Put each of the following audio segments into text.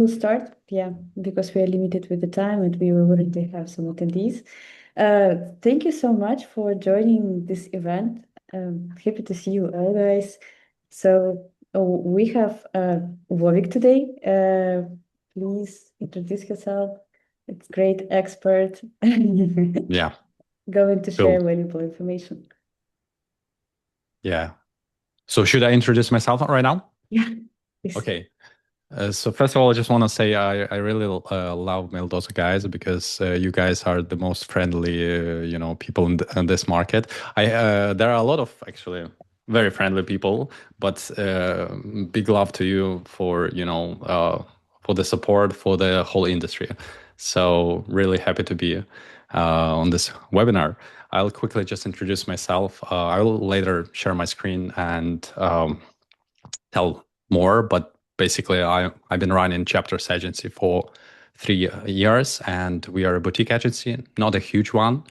We'll start, yeah, because we are limited with the time and we already have some attendees. Thank you so much for joining this event. Happy to see you all, guys. So we have Vovik today. Please introduce yourself. It's great expert. Yeah, Going to cool. share valuable information. Yeah. So should I introduce myself right now? Yeah, please. Okay. So first of all, I just want to say I really love Maildoso guys because you guys are the most friendly, people in this market. There are a lot of actually very friendly people, but big love to you for the support for the whole industry. So really happy to be on this webinar. I'll quickly just introduce myself. I will later share my screen and tell more, but basically I've been running Chapters agency for 3 years, and we are a boutique agency, not a huge one.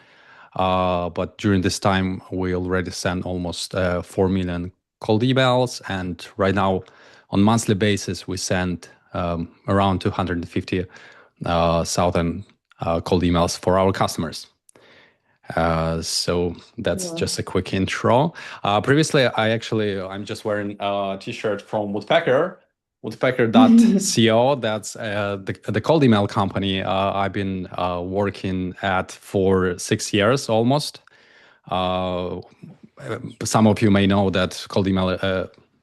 But during this time, we already sent almost 4 million cold emails. And right now, on monthly basis, we send around 250,000 cold emails for our customers. So that's Wow. just a quick intro. Previously, I'm just wearing a t-shirt from Woodpecker.co. That's the cold email company I've been working at for 6 years almost. Some of you may know that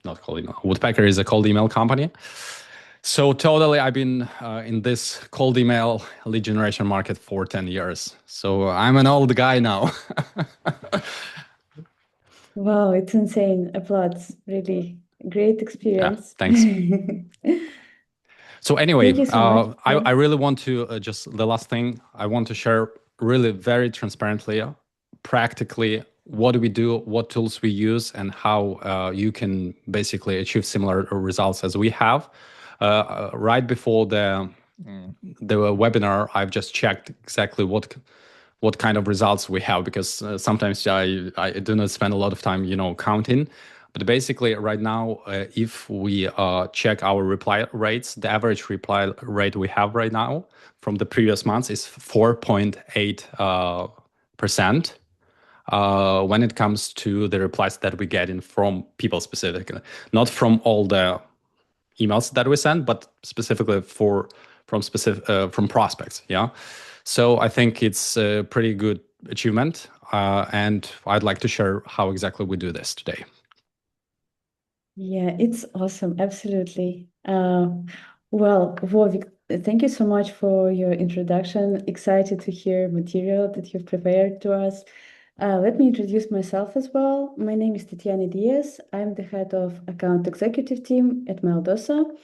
not cold email, Woodpecker is a cold email company. So totally, I've been in this cold email lead generation market for 10 years. So I'm an old guy now. Wow, it's insane. Applause. Really great Yeah, experience. thanks. So anyway, Thank you so much. Yeah. I really want to just the last thing I want to share really very transparently, practically what do we do, what tools we use, and how you can basically achieve similar results as we have. Right before the webinar, I've just checked exactly what kind of results we have because sometimes I do not spend a lot of time counting. But basically, right now, if we check our reply rates, the average reply rate we have right now from the previous months is 4.8%. When it comes to the replies that we get in from people specifically, not from all the emails that we send, but specifically from prospects. Yeah, so I think it's a pretty good achievement, and I'd like to share how exactly we do this today. Yeah, it's awesome. Absolutely. Well, Vovik, thank you so much for your introduction. Excited to hear material that you've prepared to us. Let me introduce myself as well. My name is Tatiana Diaz. I'm the head of account executive team at Maildoso.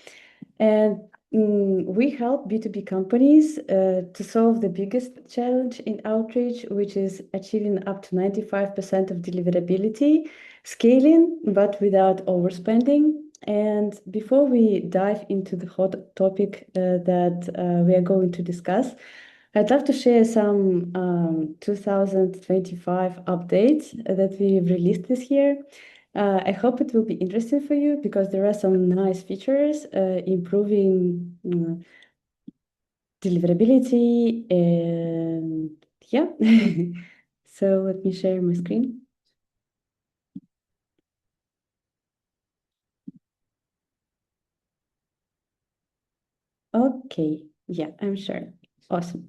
And we help B2B companies to solve the biggest challenge in outreach, which is achieving up to 95% of deliverability, scaling, but without overspending. And before we dive into the hot topic that we are going to discuss, I'd love to share some 2025 updates that we've released this year. I hope it will be interesting for you because there are some nice features improving deliverability and yeah. So let me share my screen. Okay, yeah, I'm sure. Awesome.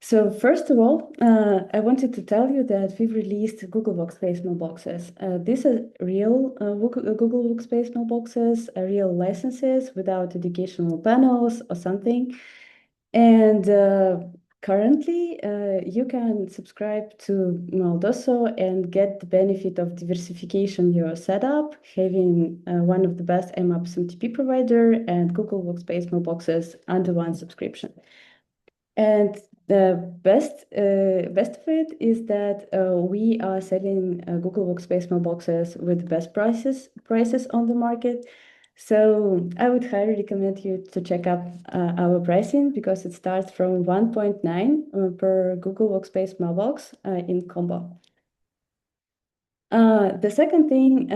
So first of all, I wanted to tell you that we've released Google Workspace mailboxes. These are real Google Workspace mailboxes, real licenses without educational panels or something. And currently, you can subscribe to Maildoso and get the benefit of diversification your setup, having one of the best MAP SMTP provider and Google Workspace mailboxes under one subscription. And the best of it is that we are selling Google Workspace mailboxes with the best prices on the market. So I would highly recommend you to check out our pricing because it starts from 1.9 per Google Workspace mailbox in combo. The second thing,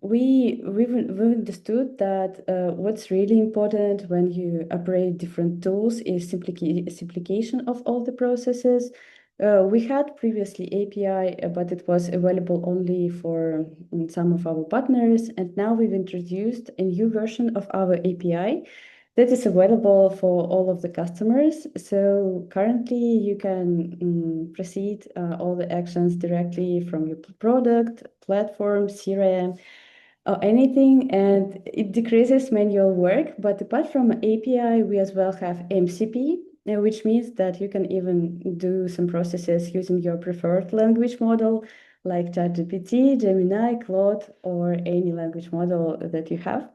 we've understood that what's really important when you operate different tools is simplification of all the processes. We had previously API, but it was available only for some of our partners, and now we've introduced a new version of our API that is available for all of the customers. So currently you can proceed all the actions directly from your product, platform, CRM, or anything, and it decreases manual work. But apart from API, we as well have MCP, which means that you can even do some processes using your preferred language model like ChatGPT, Gemini, Claude, or any language model that you have.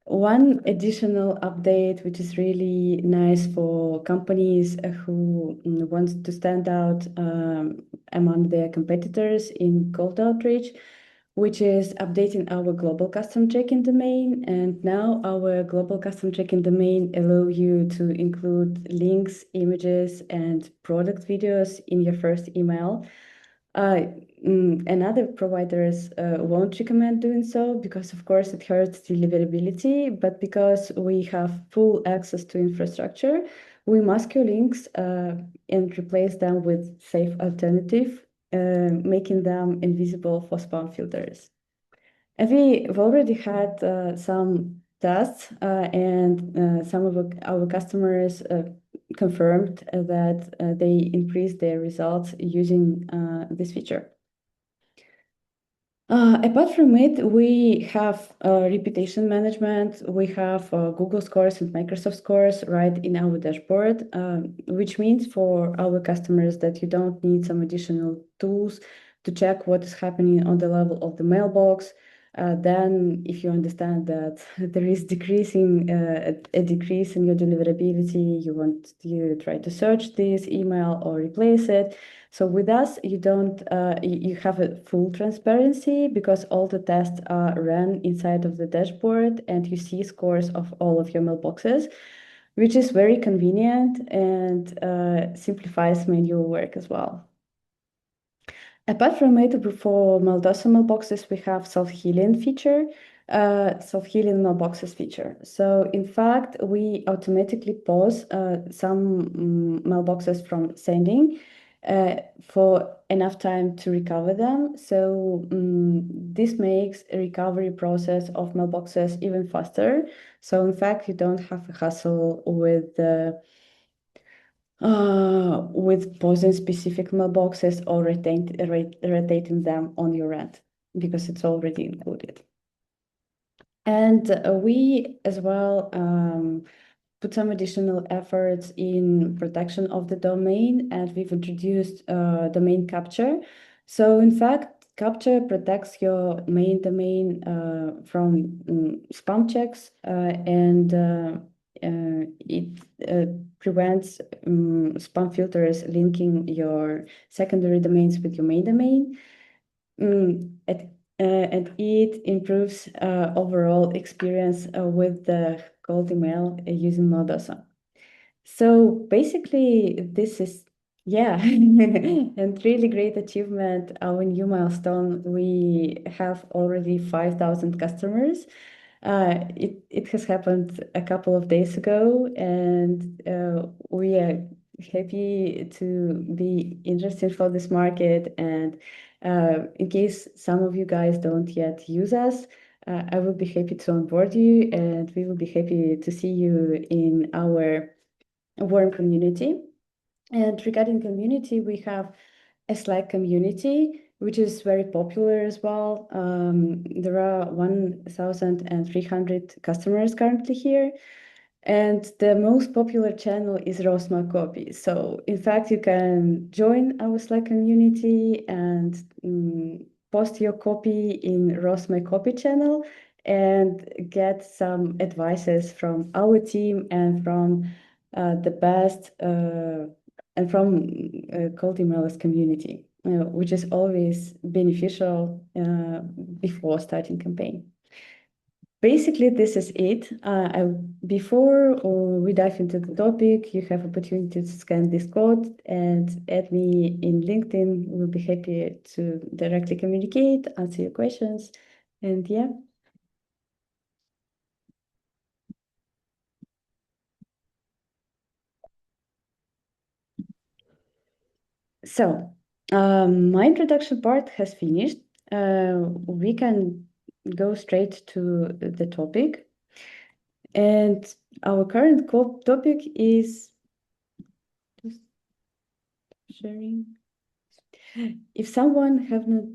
One additional update, which is really nice for companies who want to stand out among their competitors in cold outreach, which is updating our global custom check-in domain. And now our global custom check-in domain allow you to include links, images, and product videos in your first email. And other providers won't recommend doing so because, of course, it hurts deliverability. But because we have full access to infrastructure, we mask your links and replace them with safe alternative, making them invisible for spam filters. And we've already had some tests, and some of our customers confirmed that they increased their results using this feature. Apart from it, we have reputation management. We have Google scores and Microsoft scores right in our dashboard, which means for our customers that you don't need some additional tools to check what is happening on the level of the mailbox. Then if you understand that there is a decrease in your deliverability, you try to search this email or replace it. So with us, you have a full transparency because all the tests are run inside of the dashboard and you see scores of all of your mailboxes, which is very convenient and simplifies manual work as well. Apart from it, for Maildoso mailboxes, we have self-healing mailboxes feature. So in fact, we automatically pause some mailboxes from sending for enough time to recover them. So this makes a recovery process of mailboxes even faster. So in fact, you don't have a hassle with pausing specific mailboxes or rotating them on your end because it's already included. And we as well put some additional efforts in protection of the domain, and we've introduced domain capture. So in fact, capture protects your main domain from spam checks, and it prevents spam filters linking your secondary domains with your main domain. And it improves overall experience with the cold email using Maildoso. So basically, this is, yeah, and really great achievement. Our new milestone, we have already 5,000 customers. It has happened a couple of days ago, and we are happy to be interested for this market. And in case some of you guys don't yet use us, I will be happy to onboard you, and we will be happy to see you in our warm community. And regarding community, we have a Slack community, which is very popular as well. There are 1,300 customers currently here. And the most popular channel is Roast My Copy. So in fact, you can join our Slack community and post your copy in Roast My Copy channel and get some advices from our team and from the best and from cold emailers community, which is always beneficial before starting campaign. basically, this is it. Before we dive into the topic, you have opportunity to scan this code and add me in LinkedIn. We'll be happy to directly communicate, answer your questions, and yeah. So, my introduction part has finished. We can go straight to the topic. And our current topic is just sharing. If someone have not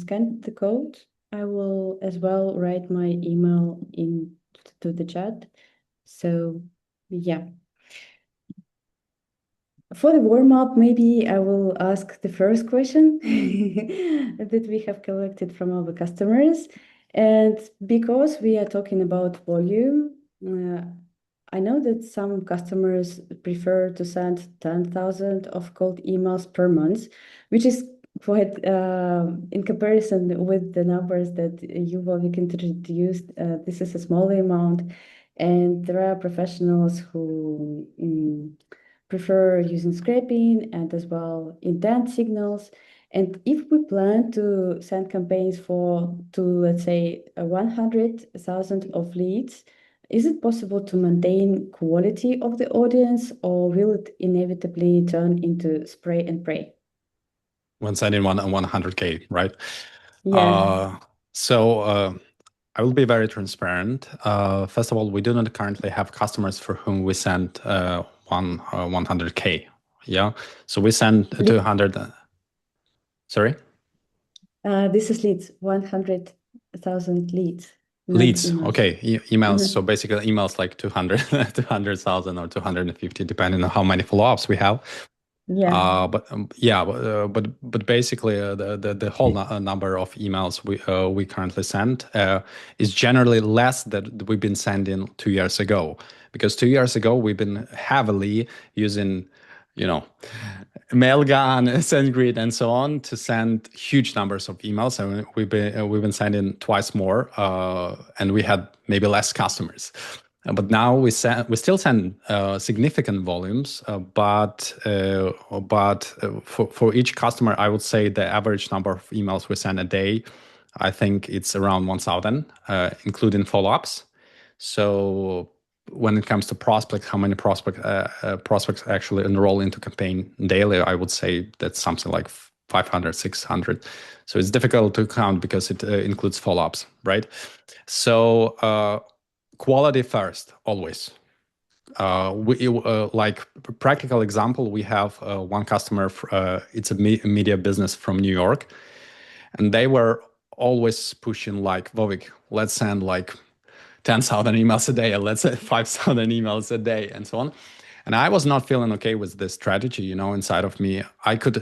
scanned the code, I will as well write my email into the chat. So, yeah. For the warm-up, maybe I will ask the first question that we have collected from our customers. And because we are talking about volume, I know that some customers prefer to send 10,000 of cold emails per month, which is quite, in comparison with the numbers that you, Vovik, introduced, this is a small amount. And there are professionals who prefer using scraping and as well intent signals. And if we plan to send campaigns to, let's say, 100,000 of leads, is it possible to maintain quality of the audience, or will it inevitably turn into spray and pray? When sending 100K, right? Yeah. I will be very transparent. First of all, we do not currently have customers for whom we send 100K. Yeah. So we send 200. Sorry? This is leads, 100,000 leads, not Leads. emails. Okay. Emails. So basically emails like 200, 200,000 or 250, depending on how many follow-ups we have. Yeah. But basically the whole number of emails we currently send is generally less than we've been sending 2 years ago, because 2 years ago we've been heavily using, Mailgun, SendGrid, and so on to send huge numbers of emails, and we've been sending twice more, and we had maybe less customers. But now we still send significant volumes, but for each customer, I would say the average number of emails we send a day, I think it's around 1,000, including follow-ups. So when it comes to prospects, how many prospects actually enroll into campaign daily, I would say that's something like 500, 600. So it's difficult to count because it includes follow-ups, right? So quality first, always. Like practical example, we have one customer. It's a media business from New York, and they were always pushing like, Vovik, let's send like 10,000 emails a day, or let's say 5,000 emails a day, and so on. And I was not feeling okay with this strategy, inside of me.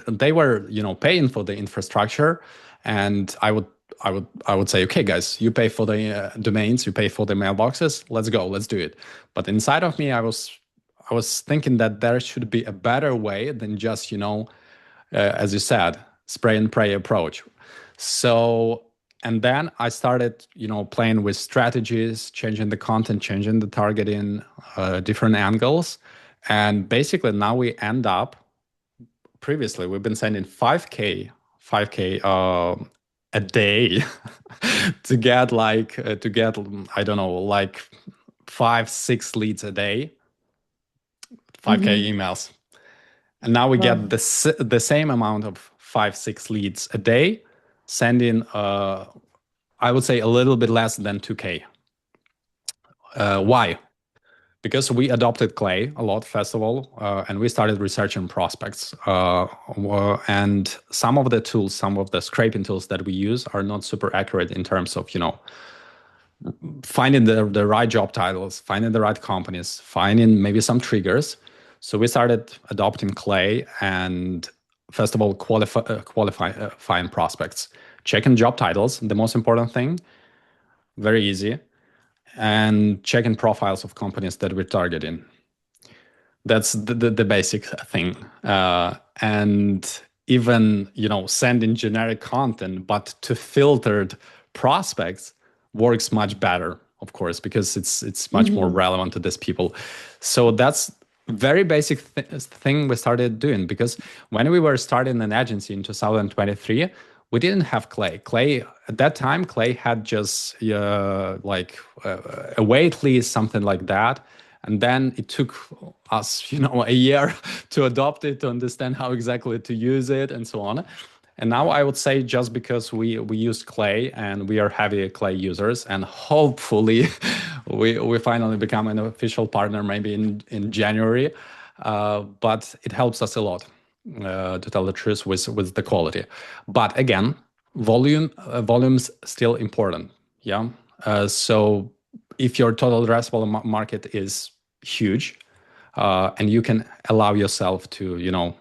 They were, paying for the infrastructure, and I would say, okay, guys, you pay for the domains, you pay for the mailboxes, let's go, let's do it. But inside of me, I was thinking that there should be a better way than just, as you said, spray and pray approach. And then I started, playing with strategies, changing the content, changing the targeting, different angles. And basically now we end up, previously we've been sending 5K a day to get I don't know, like 5-6 leads a day, 5K emails. And now we get the same amount of 5-6 leads a day, sending I would say a little bit less than 2K. Why? Because we adopted Clay a lot, first of all, and we started researching prospects. And some of the tools, some of the scraping tools that we use are not super accurate in terms of, finding the right job titles, finding the right companies, finding maybe some triggers. So we started adopting Clay and, first of all, qualifying prospects, checking job titles, the most important thing, very easy, and checking profiles of companies that we're targeting. That's the basic thing. And even, sending generic content, but to filtered prospects, works much better, of course, because it's much more relevant to these people. So that's very basic thing we started doing, because when we were starting an agency in 2023, we didn't have Clay. Clay at that time, Clay had just like a wait list, something like that. And then it took us, a year to adopt it, to understand how exactly to use it, and so on. And now I would say, just because we use Clay and we are heavy Clay users, and hopefully we finally become an official partner maybe in January, but it helps us a lot, to tell the truth, with the quality. But again, volume's still important. Yeah. So if your total addressable market is huge, and you can allow yourself to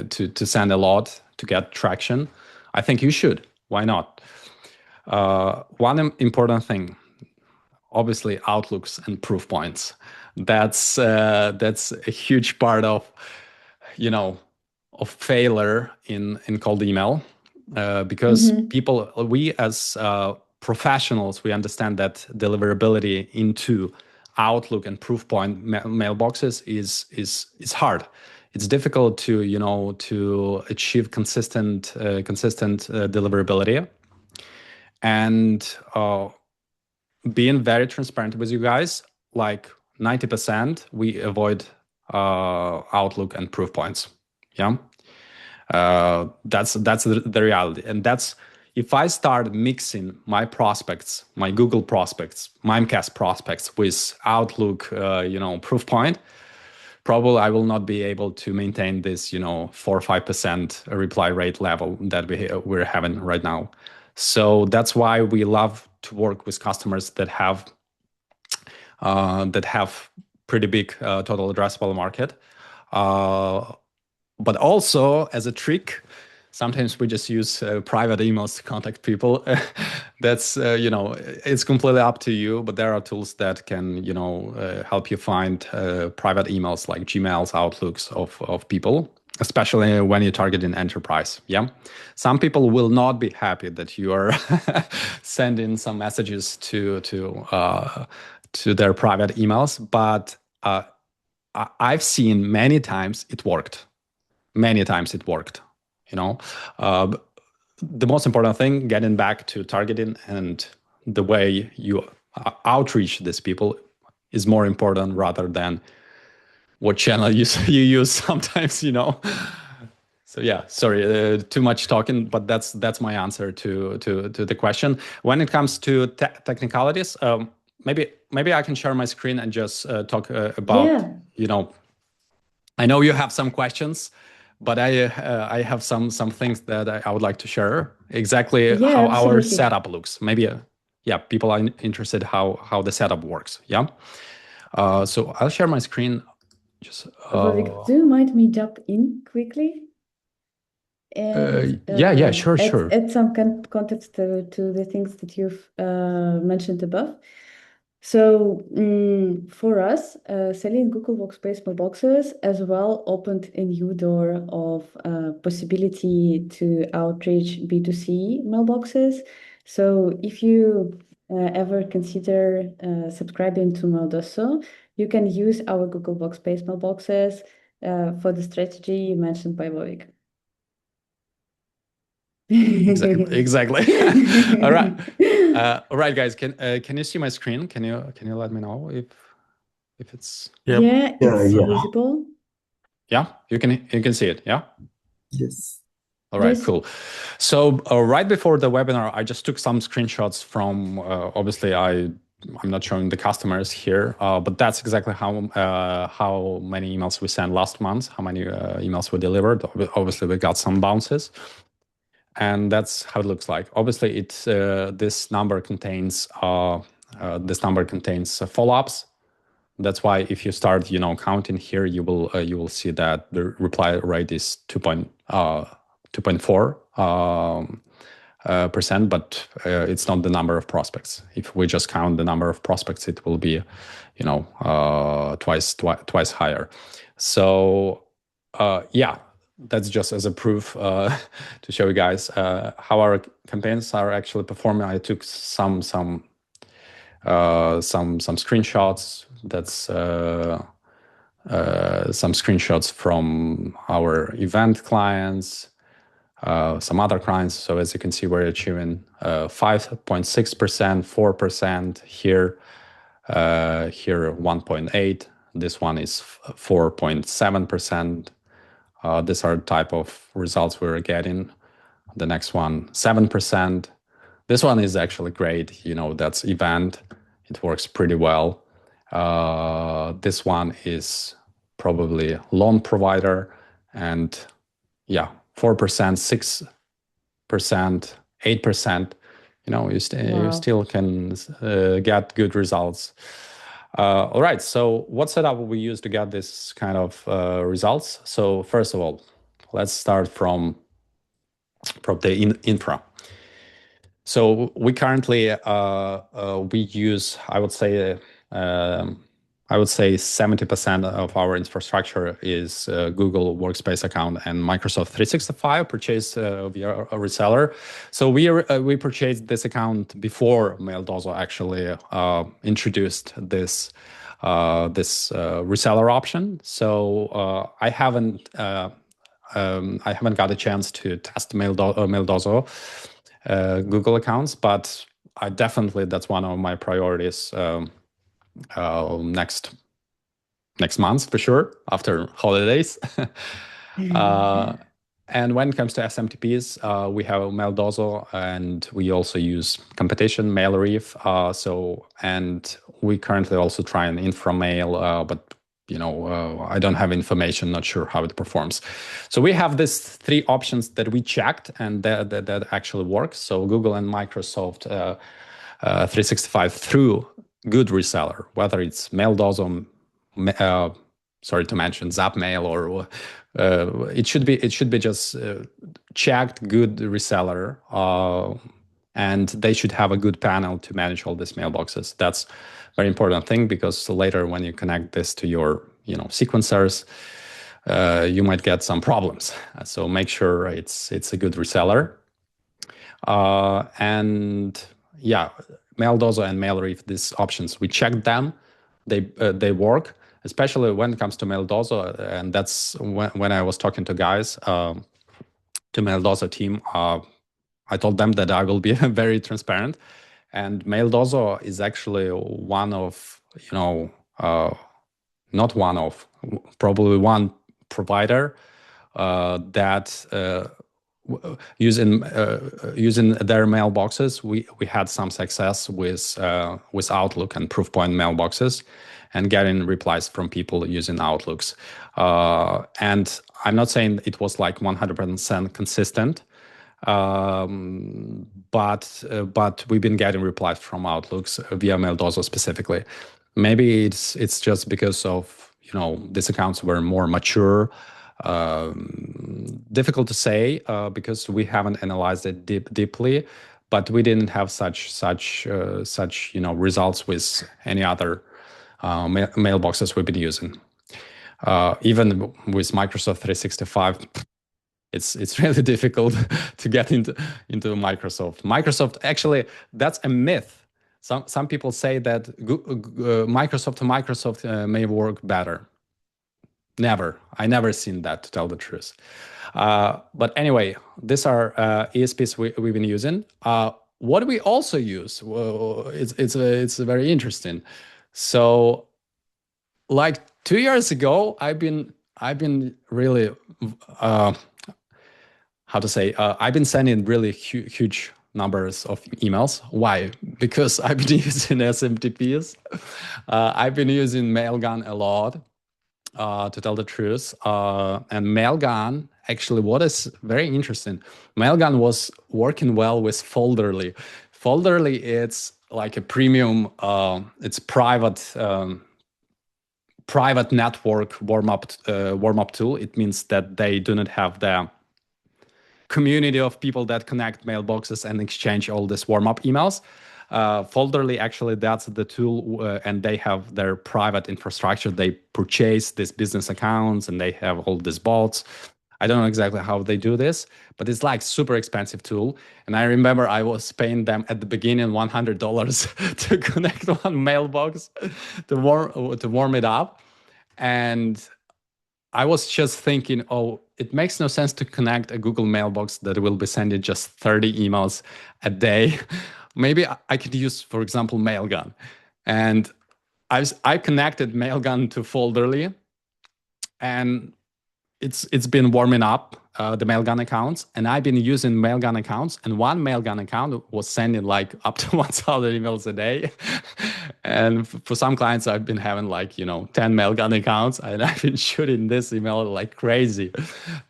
to send a lot to get traction, I think you should. Why not? One important thing, obviously, outlooks and proof points. That's a huge part of failure in cold email, because we as professionals, we understand that deliverability into Outlook and proof point mailboxes is hard. It's difficult to achieve consistent deliverability. And being very transparent with you guys, like 90% we avoid Outlook and proof points. Yeah. That's the reality. And that's, if I start mixing my prospects, my Google prospects, Mimecast prospects with Outlook, proof point, probably I will not be able to maintain this, 4 or 5% reply rate level that we're having right now. So that's why we love to work with customers that have pretty big total addressable market. But also, as a trick, sometimes we just use private emails to contact people. That's, it's completely up to you, but there are tools that can, help you find private emails like Gmails, Outlooks of people, especially when you're targeting enterprise. Yeah. Some people will not be happy that you are sending some messages to their private emails, but I've seen many times it worked. Many times it worked. The most important thing, getting back to targeting and the way you outreach these people, is more important rather than what channel you use sometimes. So yeah, sorry, too much talking, but that's my answer to the question. When it comes to technicalities, maybe I can share my screen and just talk about, I know you have some questions, but I have some things that I would like to share, exactly how our setup looks. Maybe people are interested how the setup works. Yeah. So I'll share my screen. Just Vovik, do you mind me jump in quickly? And sure. Add some context to the things that you've mentioned above. So for us, selling Google Workspace mailboxes as well opened a new door of possibility to outreach B2C mailboxes. So if you ever consider subscribing to Maildoso, you can use our Google Workspace mailboxes for the strategy mentioned by Vovik. Exactly. All right, guys. Can you see my screen? Can you let me know if it's it's visible. Yeah, you can see it. Yeah. Yes. All right, cool. So right before the webinar, I just took some screenshots from. Obviously, I'm not showing the customers here, but that's exactly how many emails we sent last month, how many emails we delivered. Obviously, we got some bounces. And that's how it looks like. Obviously, this number contains follow-ups. That's why if you start, counting here, you will see that the reply rate is 2.4%, but it's not the number of prospects. If we just count the number of prospects, it will be, twice higher. So that's just as a proof to show you guys how our campaigns are actually performing. I took some screenshots. That's some screenshots from our event clients, some other clients. So as you can see, we're achieving 5.6%, 4% here, here 1.8. This one is 4.7%. These are the type of results we're getting. The next one, 7%. This one is actually great. You know, that's event. It works pretty well. This one is probably loan provider, and yeah, 4%, 6%, 8%. You know, you still can get good results. All right. So what setup we use to get this kind of results? So first of all, let's start from the infra. So we currently we use, I would say 70% of our infrastructure is Google Workspace account and Microsoft 365 purchased via a reseller. So we purchased this account before Maildoso actually introduced this reseller option. So I haven't got a chance to test Maildoso Google accounts, but that's one of my priorities next month for sure, after holidays. And when it comes to SMTPs, we have Maildoso, and we also use competition, Mailreef. And we currently also try an infra-mail, but I don't have information, not sure how it performs. So we have these three options that we checked, and that actually works. So Google and Microsoft 365 through good reseller, whether it's Maildoso, sorry to mention Zapmail, or it should be just checked good reseller, and they should have a good panel to manage all these mailboxes. That's very important thing, because later when you connect this to your sequencers, you might get some problems. So make sure it's a good reseller. And yeah, Maildoso and Mailreef, these options, we checked them. They work, especially when it comes to Maildoso. And that's when I was talking to guys, to Maildoso team, I told them that I will be very transparent. And Maildoso is actually one of, not one of, probably one provider that using their mailboxes, we had some success with Outlook and Proofpoint mailboxes, and getting replies from people using Outlooks. And I'm not saying it was like 100% consistent, but we've been getting replies from Outlooks via Maildoso specifically. Maybe it's just because of these accounts were more mature. Difficult to say because we haven't analyzed it deeply, but we didn't have such results with any other mailboxes we've been using. Even with Microsoft 365, it's really difficult to get into Microsoft. Microsoft, actually, that's a myth. Some people say that Microsoft to Microsoft may work better. Never. I never seen that, to tell the truth. But anyway, these are ESPs we've been using. What we also use, it's very interesting. So, like 2 years ago, I've been really I've been sending really huge numbers of emails. Why? Because I've been using SMTPs. I've been using Mailgun a lot. To tell the truth. And Mailgun, actually, what is very interesting, Mailgun was working well with Folderly. Folderly, it's like a premium, it's private network warm-up tool. It means that they do not have the community of people that connect mailboxes and exchange all these warm-up emails. Folderly, actually, that's the tool, and they have their private infrastructure. They purchase these business accounts, and they have all these bots. I don't know exactly how they do this, but it's like super expensive tool. And I remember I was paying them at the beginning $100 to connect one mailbox to warm it up. And I was just thinking, oh, it makes no sense to connect a Google mailbox that will be sending just 30 emails a day. Maybe I could use, for example, Mailgun. And I connected Mailgun to Folderly, and it's been warming up the Mailgun accounts, and I've been using Mailgun accounts, and one Mailgun account was sending like up to 1,000 emails a day. And for some clients, I've been having like 10 Mailgun accounts, and I've been shooting this email like crazy.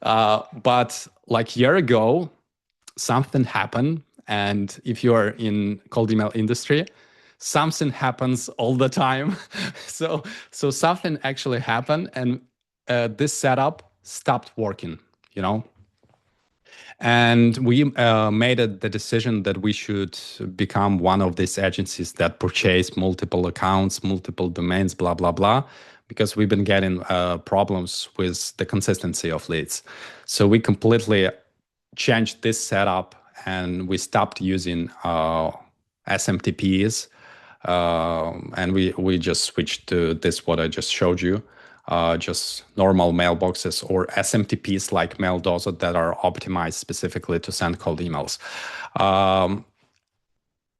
But like a year ago, something happened, and if you are in cold email industry, something happens all the time. So something actually happened, and this setup stopped working, you know. And we made the decision that we should become one of these agencies that purchase multiple accounts, multiple domains, blah blah blah, because we've been getting problems with the consistency of leads. So we completely changed this setup, and we stopped using SMTPs, and we just switched to this what I just showed you, just normal mailboxes or SMTPs like Maildoso that are optimized specifically to send cold emails.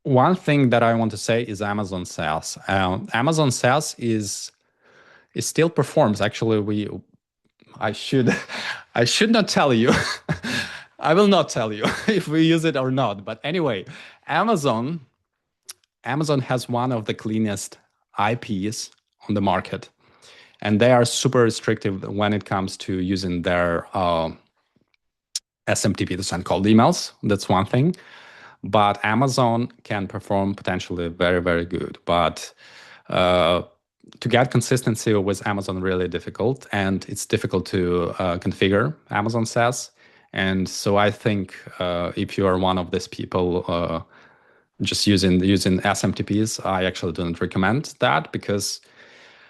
One thing that I want to say is Amazon SaaS. Amazon SaaS is still performs. Actually, I should I should not tell you. I will not tell you if we use it or not. But anyway, Amazon has one of the cleanest IPs on the market, and they are super restrictive when it comes to using their SMTP to send cold emails. That's one thing. But Amazon can perform potentially very, very good. But to get consistency with Amazon really difficult, and it's difficult to configure Amazon SaaS. And so I think if you are one of these people just using SMTPs, I actually don't recommend that, because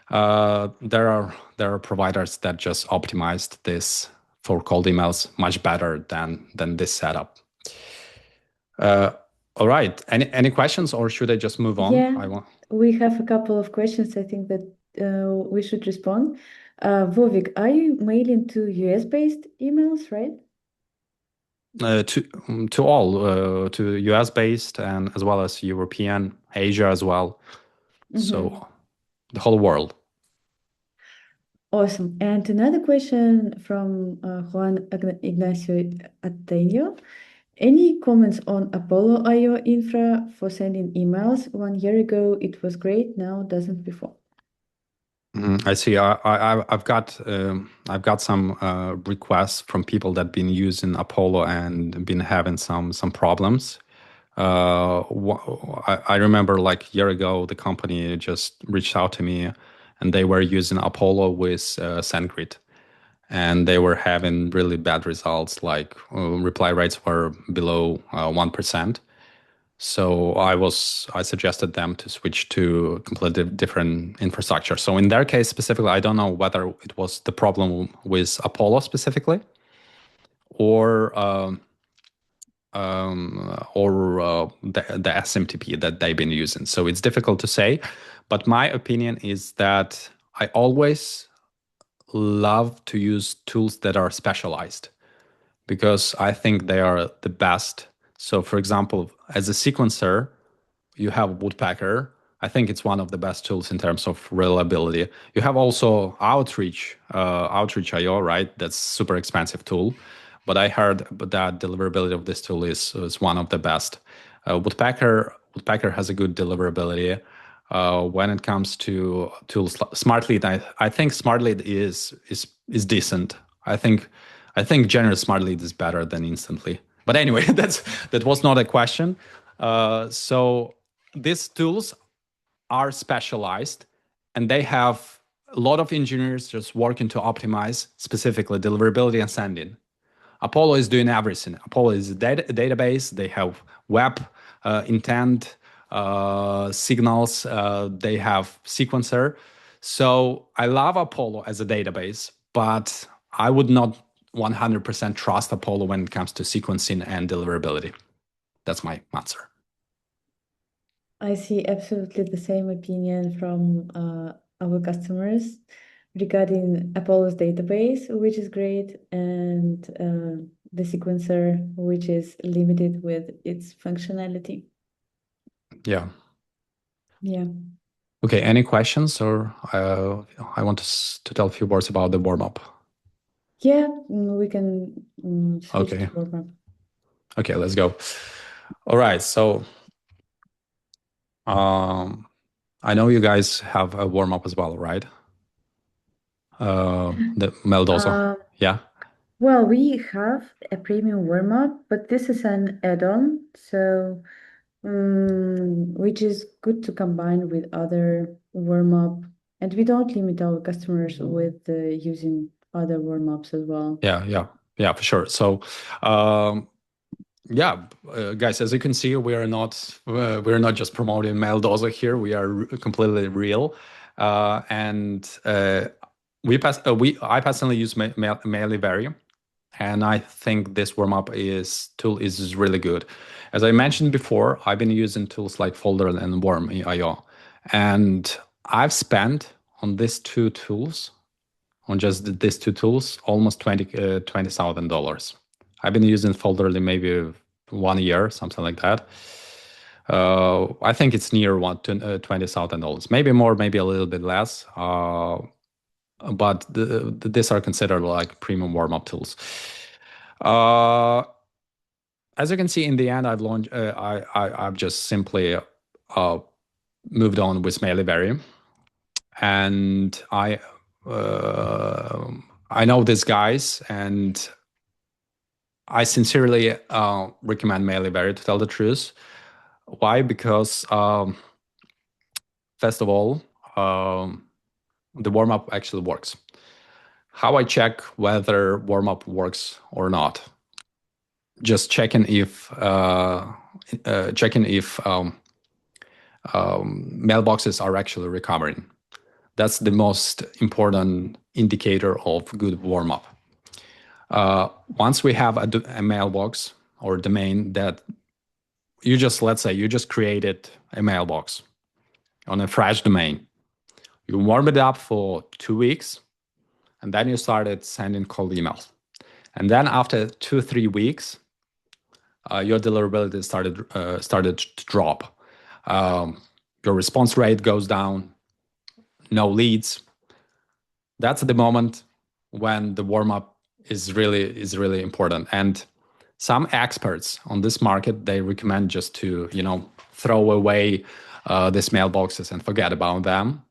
there are providers that just optimized this for cold emails much better than this setup. All right. Any questions, or should I just move on? Yeah, we have a couple of questions I think that we should respond. Vovik, are you mailing to US-based emails, right? To all, to US based, and as well as European, Asia as well. So the whole world. Awesome. And another question from Juan Ignacio Atenio. Any comments on Apollo IO infra for sending emails? 1 year ago, it was great. Now doesn't perform. I see. I've got some requests from people that been using Apollo and been having some problems. I remember like a year ago, the company just reached out to me, and they were using Apollo with SendGrid, and they were having really bad results. Like reply rates were below 1%. So I suggested them to switch to completely different infrastructure. So in their case specifically, I don't know whether it was the problem with Apollo specifically, or the SMTP that they've been using. So it's difficult to say, but my opinion is that I always love to use tools that are specialized, because I think they are the best. So for example, as a sequencer, you have Woodpecker. I think it's one of the best tools in terms of reliability. You have also Outreach.io, right? That's super expensive tool, but I heard that deliverability of this tool is one of the best. Woodpecker has a good deliverability. When it comes to tools, SmartLead, I think SmartLead is decent. I think general SmartLead is better than Instantly. But anyway, that was not a question. So these tools are specialized, and they have a lot of engineers just working to optimize specifically deliverability and sending. Apollo is doing everything. Apollo is a database. They have web intent signals. They have sequencer. So I love Apollo as a database, but I would not 100% trust Apollo when it comes to sequencing and deliverability. That's my answer. I see absolutely the same opinion from our customers regarding Apollo's database, which is great, and the sequencer, which is limited with its functionality. Yeah. Yeah. Okay, any questions, or I want to tell a few words about the warm-up. Yeah, we can switch Okay. to warm-up. Okay, let's go. All right, so I know you guys have a warm-up as well, right? The Maildoso. Yeah. Well, we have a premium warm-up, but this is an add-on, so which is good to combine with other warm-up, and we don't limit our customers with using other warm-ups as well. Yeah, for sure. So, yeah, guys, as you can see, we're not just promoting Maildoso here. We are completely real, and I personally use Mailivary, and I think this warm-up tool is really good. As I mentioned before, I've been using tools like Folder and Worm.io, and I've spent on these two tools, almost $20,000. I've been using Folderly maybe 1 year, something like that. I think it's near $20,000, maybe more, maybe a little bit less. But these are considered like premium warm-up tools. As you can see, in the end, I've launched. I've just simply moved on with Mailivary, and I know these guys, and I sincerely recommend Mailivary, to tell the truth. Why? Because first of all, the warm-up actually works. How I check whether warm-up works or not? Just checking if mailboxes are actually recovering. That's the most important indicator of good warm-up. Once we have a mailbox or domain that let's say you just created a mailbox on a fresh domain, you warm it up for 2 weeks, and then you started sending cold emails. And then after 2-3 weeks, your deliverability started to drop. Your response rate goes down, no leads. That's the moment when the warm-up is really important. And some experts on this market, they recommend just to throw away these mailboxes and forget about them.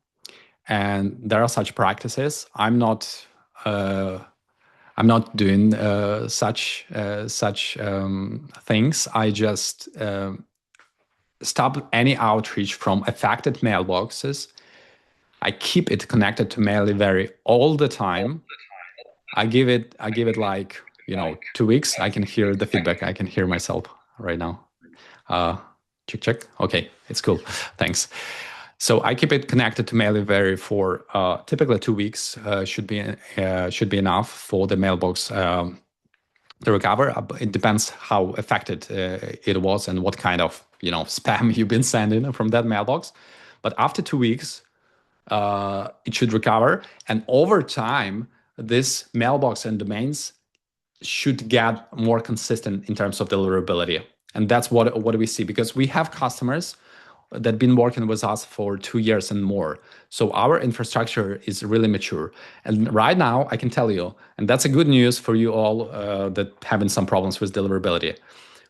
And there are such practices. I'm not doing such things. I just stop any outreach from affected mailboxes. I keep it connected to Mailivary all the time. I give it like 2 weeks. I can hear the feedback. I can hear myself right now. Check. Okay, it's cool. Thanks. So I keep it connected to Mailivary for typically 2 weeks. Should be enough for the mailbox to recover. It depends how affected it was and what kind of spam you've been sending from that mailbox. But after 2 weeks, it should recover, and over time, this mailbox and domains should get more consistent in terms of deliverability. And that's what we see, because we have customers that have been working with us for 2 years and more. So our infrastructure is really mature. And right now, I can tell you, and that's a good news for you all that having some problems with deliverability.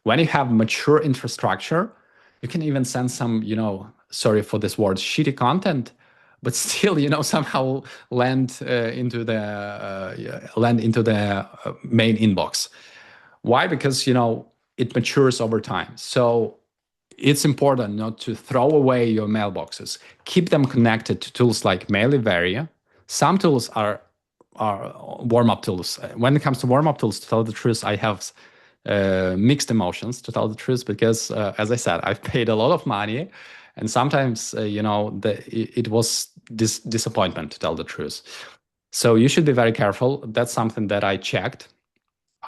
When you have mature infrastructure, you can even send some, sorry for this word, shitty content, but still, somehow land into the main inbox. Why? Because it matures over time. So it's important not to throw away your mailboxes. Keep them connected to tools like Mailivary. Some tools are warm-up tools. When it comes to warm-up tools, to tell the truth, I have mixed emotions, to tell the truth, because as I said, I've paid a lot of money, and sometimes it was disappointment, to tell the truth. So you should be very careful. That's something that I checked.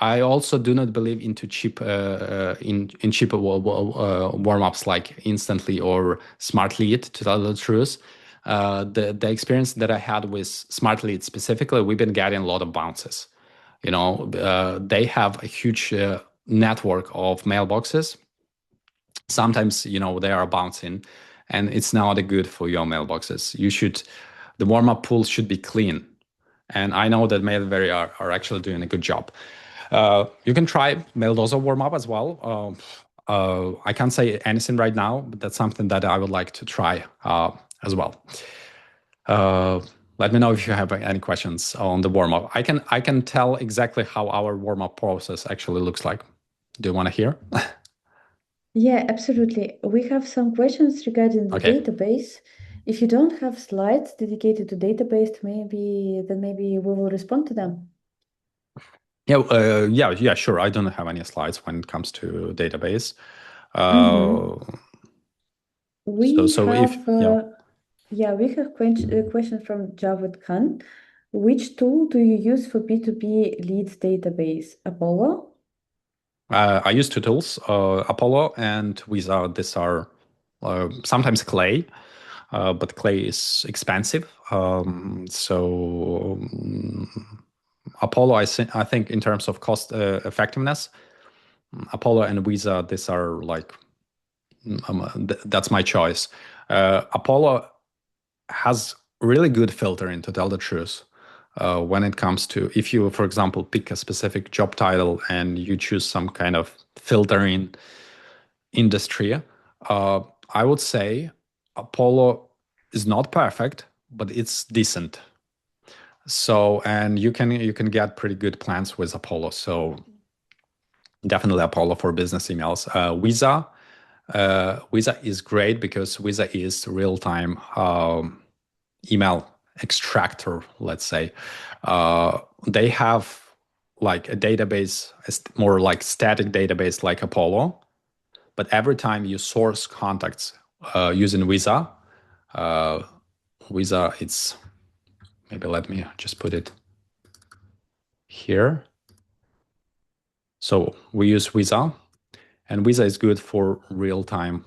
I also do not believe into cheap in cheap warm-ups like Instantly or Smart Lead, to tell the truth. The experience that I had with Smart Lead specifically, we've been getting a lot of bounces. They have a huge network of mailboxes. Sometimes they are bouncing, and it's not good for your mailboxes. The warm-up pool should be clean, and I know that Mailvery are actually doing a good job. You can try Maildoso warm-up as well. I can't say anything right now, but that's something that I would like to try as well. Let me know if you have any questions on the warm-up. I can tell exactly how our warm-up process actually looks like. Do you want to hear? Yeah, absolutely. We have some questions regarding the Okay. database. If you don't have slides dedicated to database, maybe we will respond to them. Yeah, sure. I don't have any slides when it comes to database. Mhm. Uh, so We so if have yeah. we have question from Javed Khan. Which tool do you use for B2B leads database? Apollo? I use two tools, Apollo and Visa. These are sometimes Clay, but Clay is expensive. Apollo, I think in terms of cost effectiveness, Apollo and Visa, these are like, that's my choice. Apollo has really good filtering, to tell the truth. When it comes to, if you, for example, pick a specific job title and you choose some kind of filtering industry, I would say Apollo is not perfect, but it's decent. So, and you can get pretty good plans with Apollo. So definitely Apollo for business emails. Visa is great because Visa is real-time email extractor, let's say. They have like a database, more like static database like Apollo, but every time you source contacts using Visa, it's, maybe let me just put it here. So we use Visa, and Visa is good for real-time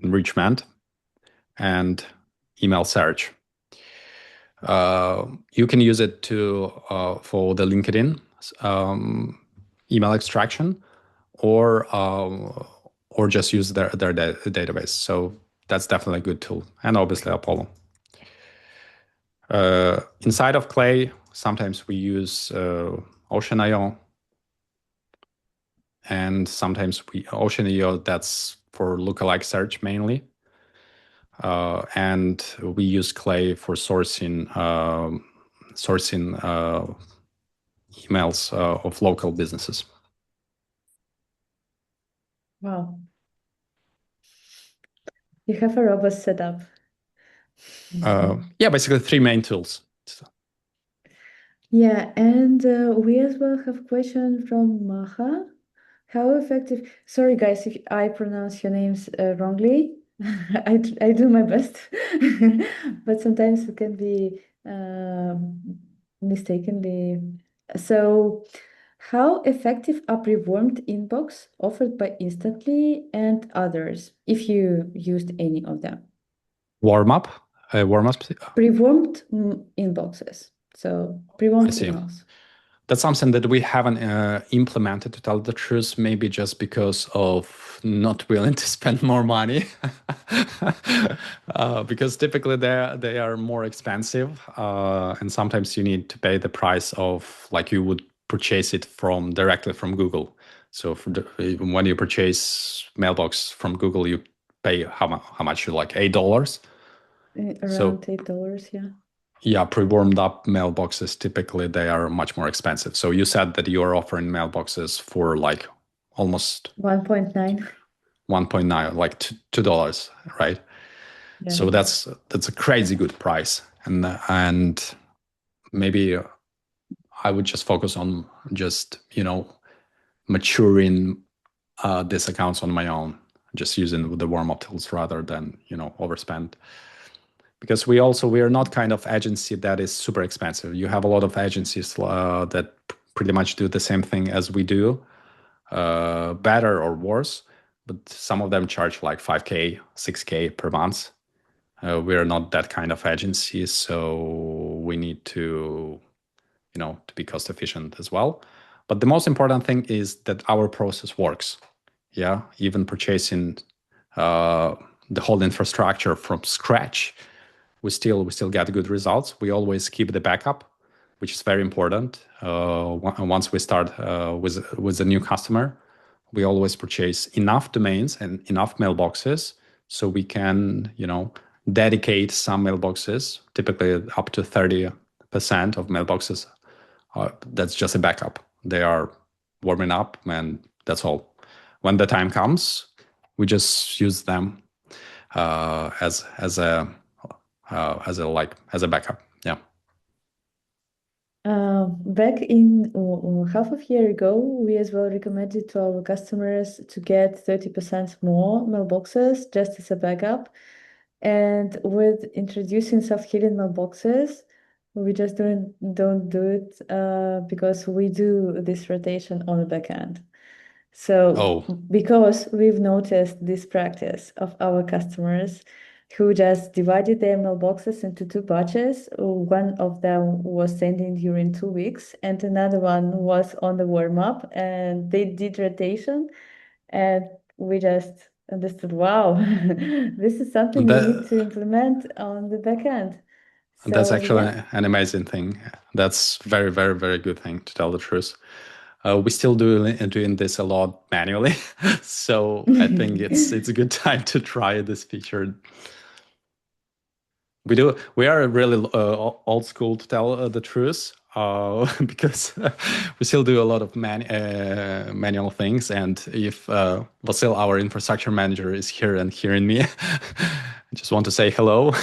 enrichment and email search. You can use it for the LinkedIn email extraction, or just use their database. So that's definitely a good tool, and obviously Apollo. Inside of Clay, sometimes we use Ocean.io, and sometimes Ocean.io, that's for lookalike search mainly. And we use Clay for sourcing emails of local businesses. Wow. You have a robust setup. Yeah, basically three main tools. Yeah, and we as well have question from Maha. How effective? Sorry, guys, if I pronounce your names wrongly. I do my best, but sometimes it can be mistakenly. So, how effective are pre-warmed inbox offered by Instantly and others, if you used any of them? Warm-up. Pre-warmed inboxes, so I pre-warmed see. emails. That's something that we haven't implemented, to tell the truth, maybe just because of not willing to spend more money. Because typically they are more expensive, and sometimes you need to pay the price of, like, you would purchase it directly from Google. So when you purchase Mailbox from Google, you pay how much? Like $8. So Around $8, yeah. yeah, pre-warmed up mailboxes, typically they are much more expensive. So you said that you are offering mailboxes for like almost 1.9. 1.9, like $2, right? Yeah. So that's a crazy good price. And maybe I would just focus on just, maturing these accounts on my own, just using the warm-up tools rather than, overspend. Because we are not kind of agency that is super expensive. You have a lot of agencies that pretty much do the same thing as we do, better or worse. But some of them charge like 5K, 6K per month. We are not that kind of agency, so we need to, to be cost efficient as well. But the most important thing is that our process works. Yeah, even purchasing the whole infrastructure from scratch, we still get good results. We always keep the backup, which is very important. Once we start with a new customer, we always purchase enough domains and enough mailboxes so we can, dedicate some mailboxes, typically up to 30% of mailboxes. That's just a backup. They are warming up, and that's all. When the time comes, we just use them as a backup. Yeah. Back in half of a year ago, we as well recommended to our customers to get 30% more mailboxes just as a backup. And with introducing self-healing mailboxes, we just don't do it because we do this rotation on the back end. So because we've noticed this practice of our customers who just divided their mailboxes into two batches. One of them was sending during 2 weeks, and another one was on the warm-up, and they did rotation, and we just understood, wow, this is something we need to implement on the back end. That's So actually yeah. an amazing thing. That's very, very, very good thing, to tell the truth. We still doing this a lot manually, so I think it's a good time to try this feature. We are really old school, to tell the truth, because we still do a lot of manual things. And if Vasil, our infrastructure manager, is here and hearing me, I just want to say hello.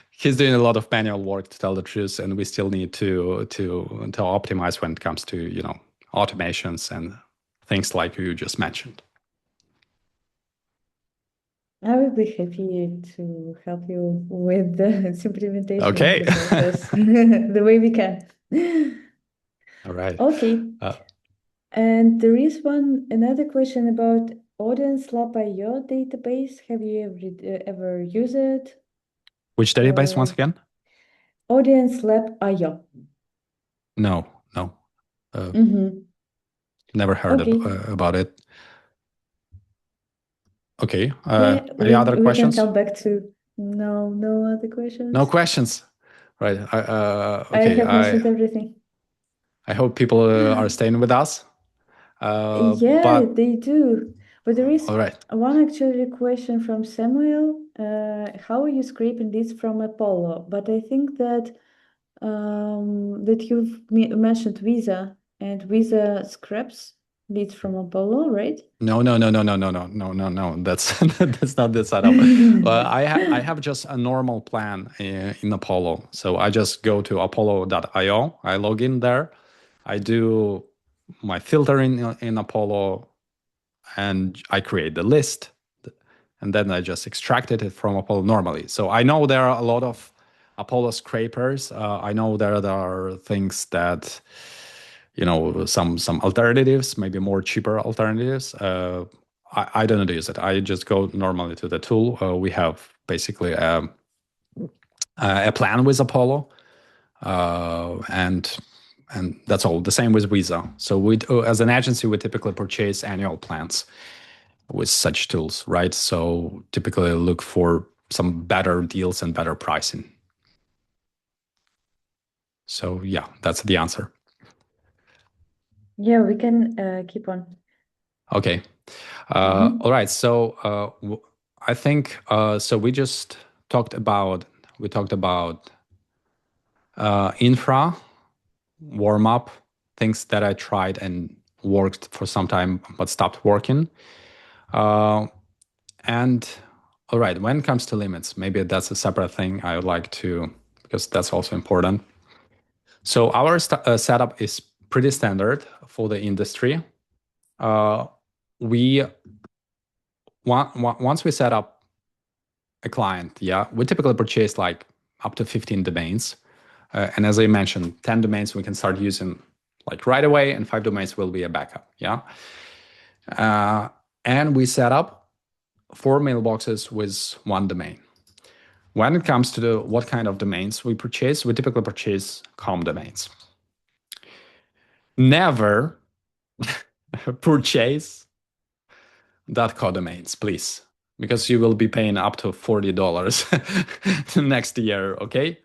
He's doing a lot of manual work, to tell the truth, and we still need to optimize when it comes to automations and things like you just mentioned. I will be happy to help you with the implementation Okay. of the process the way we can. All right. Okay. And there is another question about Audience Lab.io database. Have you ever used it? Which database once again? Audience Lab.io. No. Never heard about it. Okay. Yeah, any other we questions? can come back to no other questions. No questions. Right. I Okay. have mentioned everything. I hope people are staying with us. Yeah, but they do. But there is all right. one actually question from Samuel. How are you scraping leads from Apollo? But I think that that you've mentioned Visa, and Visa scraps leads from Apollo, right? No. That's that's not the setup. I have just a normal plan in Apollo. So I just go to apollo.io. I log in there. I do my filtering in Apollo, and I create the list, and then I just extracted it from Apollo normally. So I know there are a lot of Apollo scrapers. I know there are things that, some alternatives, maybe more cheaper alternatives. I don't use it. I just go normally to the tool. We have basically a plan with Apollo, and that's all. The same with Visa. So we, as an agency, we typically purchase annual plans with such tools, right? So typically look for some better deals and better pricing. So yeah, that's the answer. Yeah, we can keep on. Okay. All right. So I think so. We just talked about infra, warm up, things that I tried and worked for some time but stopped working. And all right, when it comes to limits, maybe that's a separate thing I would like to, because that's also important. So our setup is pretty standard for the industry. Once we set up a client, we typically purchase like up to 15 domains. And as I mentioned, 10 domains we can start using like right away, and 5 domains will be a backup. Yeah. And we set up 4 mailboxes with 1 domain. When it comes to what kind of domains we purchase, we typically purchase com domains. Never purchase .co domains, please, because you will be paying up to $40 next year, okay?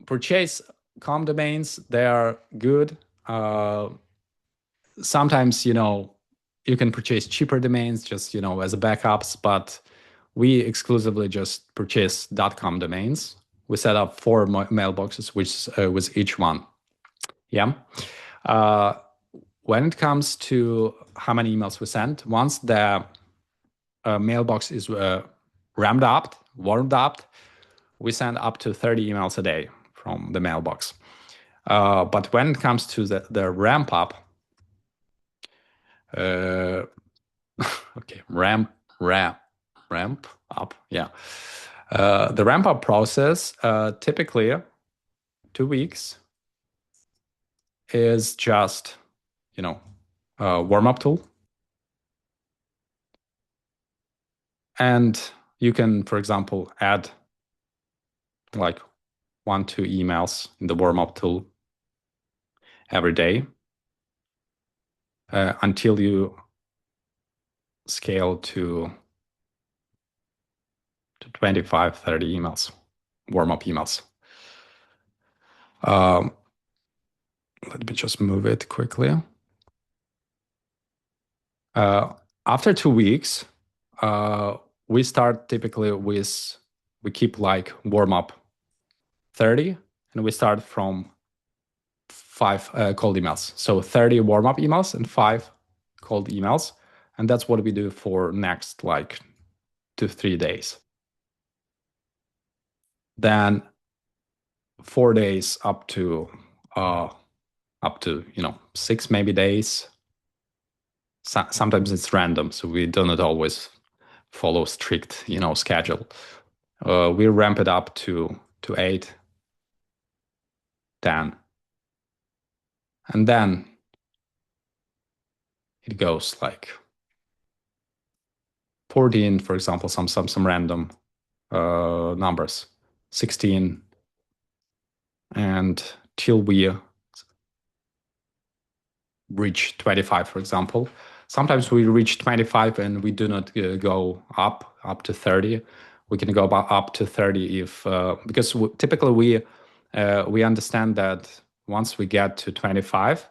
Purchase com domains, they are good. Sometimes, you can purchase cheaper domains just, as backups, but we exclusively just purchase .com domains. We set up 4 mailboxes, which with each one. Yeah. When it comes to how many emails we send, once the mailbox is ramped up, warmed up, we send up to 30 emails a day from the mailbox. But when it comes to the ramp up, okay, ramp up, yeah. The ramp up process, typically 2 weeks, is just, warm up tool. And you can, for example, add like 1-2 emails in the warm up tool every day until you scale to 25-30 emails, warm up emails. Let me just move it quickly. After 2 weeks, we start typically we keep like warm up 30, and we start from 5 cold emails. So 30 warm up emails and 5 cold emails. And that's what we do for next like 2-3 days. Then 4 days up to 6 maybe days. Sometimes it's random, so we do not always follow strict schedule. We ramp it up to 8, 10, and then it goes like 14, for example, some random numbers, 16, and till we reach 25, for example. Sometimes we reach 25 and we do not go up to 30. We can go up to 30 if because typically we understand that once we get to 25,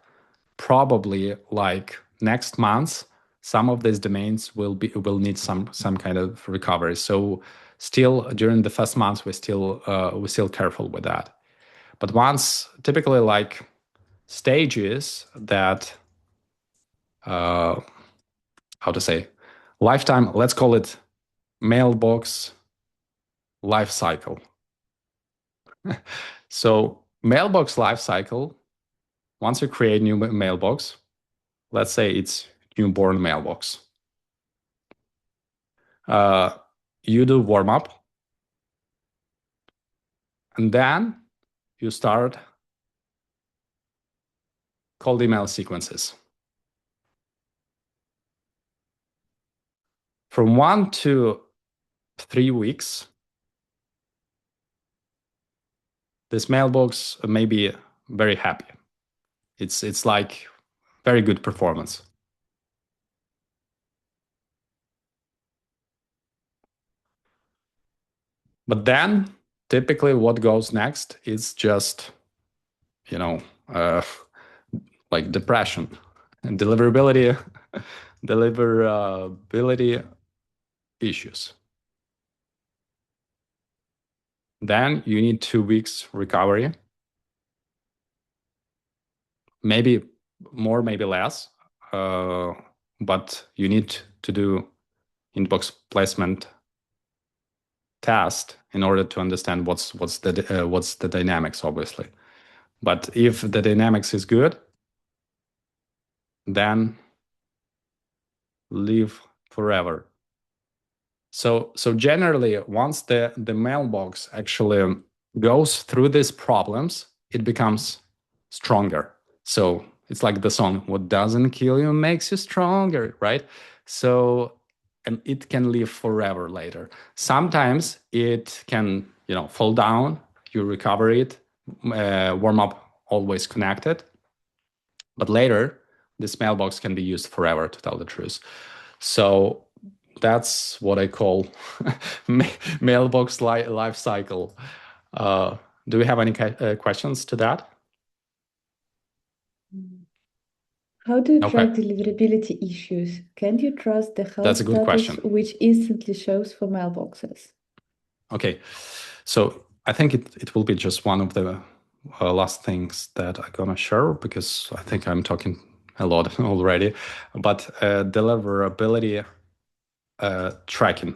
probably like next month, some of these domains will need some kind of recovery. So still during the first month, we're still careful with that. But once typically like stages that how to say lifetime, let's call it mailbox life cycle. So mailbox life cycle, once you create new mailbox, let's say it's newborn mailbox. You do warm up, and then you start cold email sequences. From 1 to 3 weeks, this mailbox may be very happy. It's like very good performance. But then typically what goes next is just, like depression and deliverability issues. Then you need 2 weeks recovery, maybe more, maybe less, but you need to do inbox placement test in order to understand what's the dynamics, obviously. But if the dynamics is good, then live forever. So generally, once the mailbox actually goes through these problems, it becomes stronger. So it's like the song, what doesn't kill you makes you stronger, right? So, and it can live forever later. Sometimes it can, fall down, you recover it, warm up, always connected. But later, this mailbox can be used forever, to tell the truth. So that's what I call mailbox life cycle. Do we have any questions to that? How do you Okay, track deliverability issues? Can you trust the health that's a good status, question. which instantly shows for mailboxes? Okay, so I think it will be just one of the last things that I'm gonna share, because I think I'm talking a lot already. But deliverability tracking.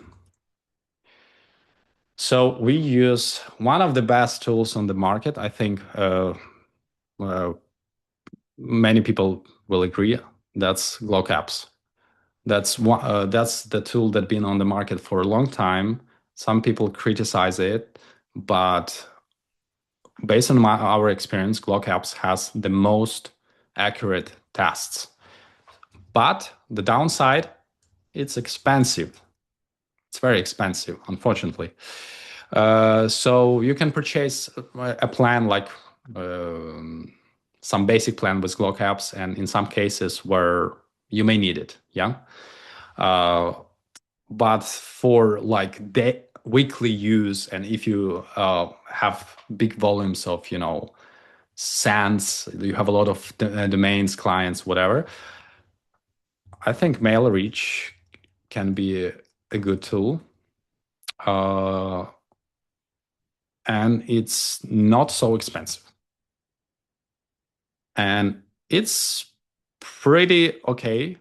So we use one of the best tools on the market. I think many people will agree. That's GlockApps. That's the tool that's been on the market for a long time. Some people criticize it, but based on our experience, GlockApps has the most accurate tests. But the downside, it's expensive. It's very expensive, unfortunately. So you can purchase a plan like some basic plan with GlockApps, and in some cases where you may need it, yeah. But for like the weekly use, and if you have big volumes of sends, you have a lot of domains, clients, whatever, I think MailReach can be a good tool. And it's not so expensive. And it's pretty okay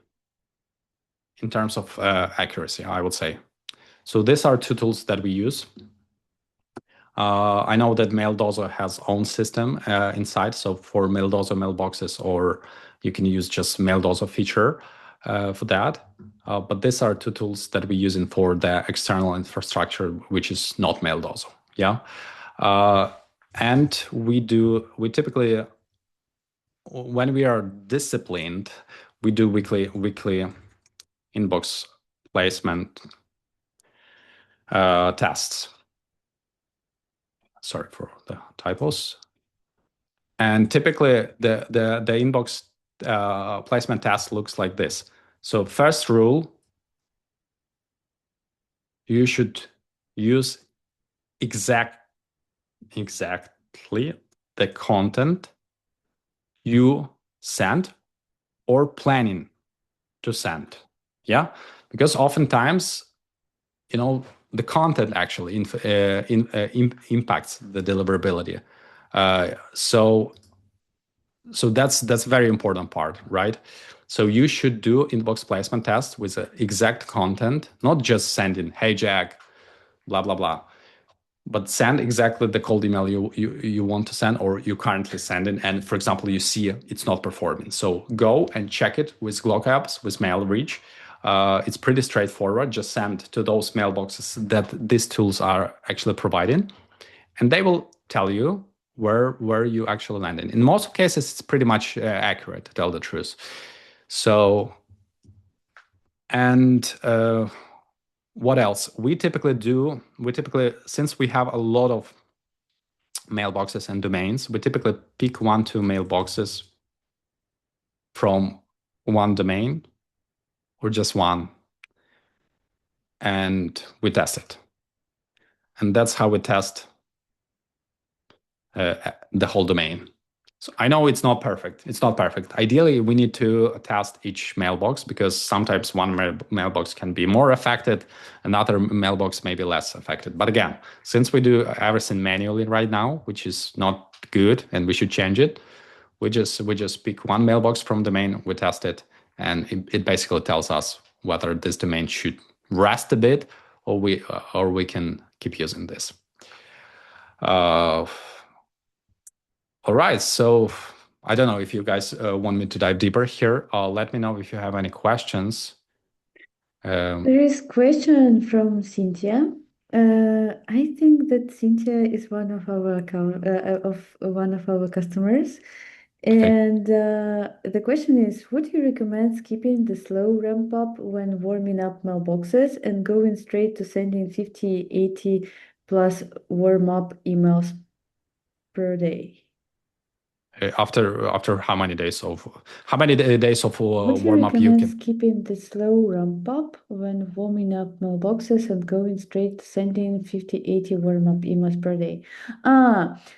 in terms of accuracy, I would say. So these are two tools that we use. I know that Maildoso has own system inside. So for Maildoso mailboxes, or you can use just Maildoso feature for that. But these are two tools that we use for the external infrastructure, which is not Maildoso. Yeah. And we typically, when we are disciplined, we do weekly inbox placement tests. Sorry for the typos. And typically, the inbox placement test looks like this. So first rule, you should use exactly the content you send or planning to send. Yeah, because oftentimes, the content actually impacts the deliverability. So that's very important part, right? So you should do inbox placement test with the exact content, not just sending, hey Jack, blah blah blah, but send exactly the cold email you want to send, or you currently sending, and for example you see it's not performing. So go and check it with GlockApps, with MailReach. It's pretty straightforward. Just send to those mailboxes that these tools are actually providing, and they will tell you where you actually landed. In most cases, it's pretty much accurate, to tell the truth. So, and what else? We typically, since we have a lot of mailboxes and domains, we typically pick 1-2 mailboxes from one domain, or just one, and we test it. And that's how we test the whole domain. So I know it's not perfect. It's not perfect. Ideally, we need to test each mailbox, because sometimes one mailbox can be more affected, another mailbox may be less affected. But again, since we do everything manually right now, which is not good, and we should change it, we just pick one mailbox from domain, we test it, and it basically tells us whether this domain should rest a bit, or we can keep using this. All right, so I don't know if you guys want me to dive deeper here. Let me know if you have any questions. There is question from Cynthia. I think that Cynthia is one of our customers, Okay. And the question is, would you recommend skipping the slow ramp up when warming up mailboxes and going straight to sending 50, 80 plus warm up emails per day? After how many days of Would you warm up you recommend can? skipping the slow ramp up when warming up mailboxes and going straight to sending 50, 80 warm up emails per day?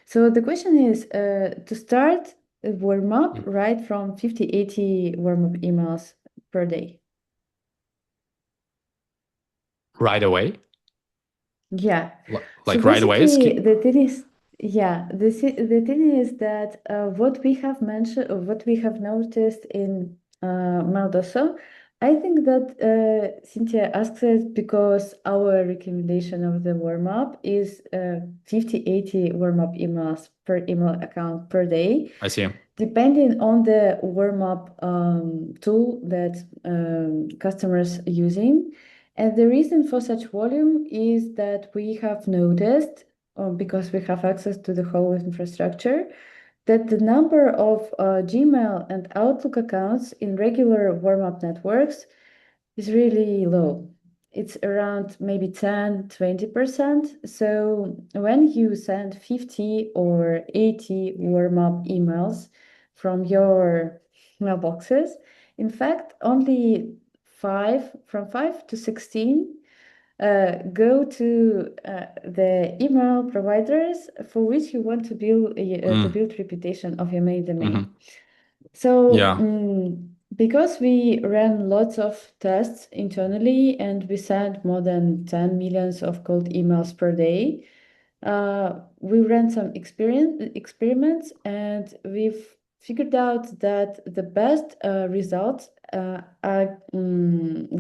So the question is to start a warm up Mm. right from 50, 80 warm up emails per day. Right away? Yeah. So Like right away basically, skip? the thing is, yeah, the thing is that what we have mentioned or what we have noticed in Maildoso, I think that Cynthia asked it because our recommendation of the warm up is 50, 80 warm up emails per email account per day. I see. Depending on the warm-up tool that customers using. And the reason for such volume is that we have noticed, because we have access to the whole infrastructure, that the number of Gmail and Outlook accounts in regular warm-up networks is really low. It's around maybe 10, 20%. So when you send 50 or 80 warm-up emails from your mailboxes, in fact, only from 5 to 16 go to the email providers for which you want to Mm. build reputation of your main Hmm. domain. So, Yeah. because we ran lots of tests internally and we sent more than 10 millions of cold emails per day, we ran some experiments and we've figured out that the best results are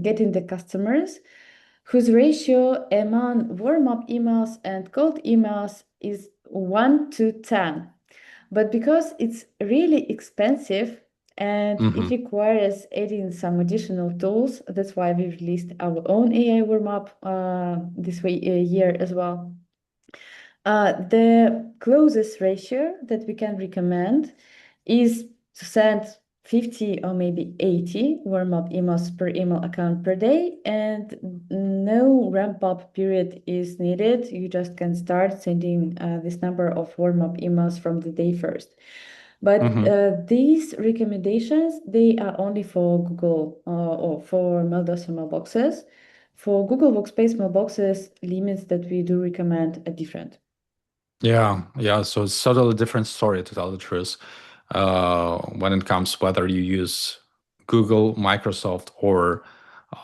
getting the customers whose ratio among warm-up emails and cold emails is 1 to 10. But because it's really expensive and it Hmm. requires adding some additional tools, that's why we released our own AI warm-up year as well. The closest ratio that we can recommend is to send 50 or maybe 80 warm-up emails per email account per day, and no ramp-up period is needed. You just can start sending this number of warm-up emails from the day first. But Hmm. these recommendations, they are only for Google or for Maildoso mailboxes. For Google Workspace mailboxes, limits that we do recommend are different. Yeah, yeah. So it's totally different story to tell the truth. When it comes whether you use Google, Microsoft,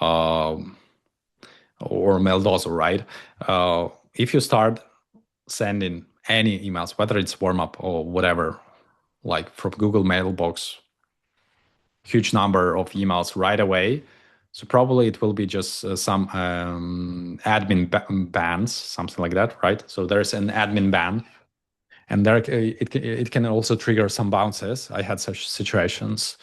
um, or Maildoso, right? If you start sending any emails, whether it's warm up or whatever, like from Google Mailbox, huge number of emails right away. So probably it will be just some admin bans, something like that, right? So there's an admin ban, and there it can also trigger some bounces. I had such situations.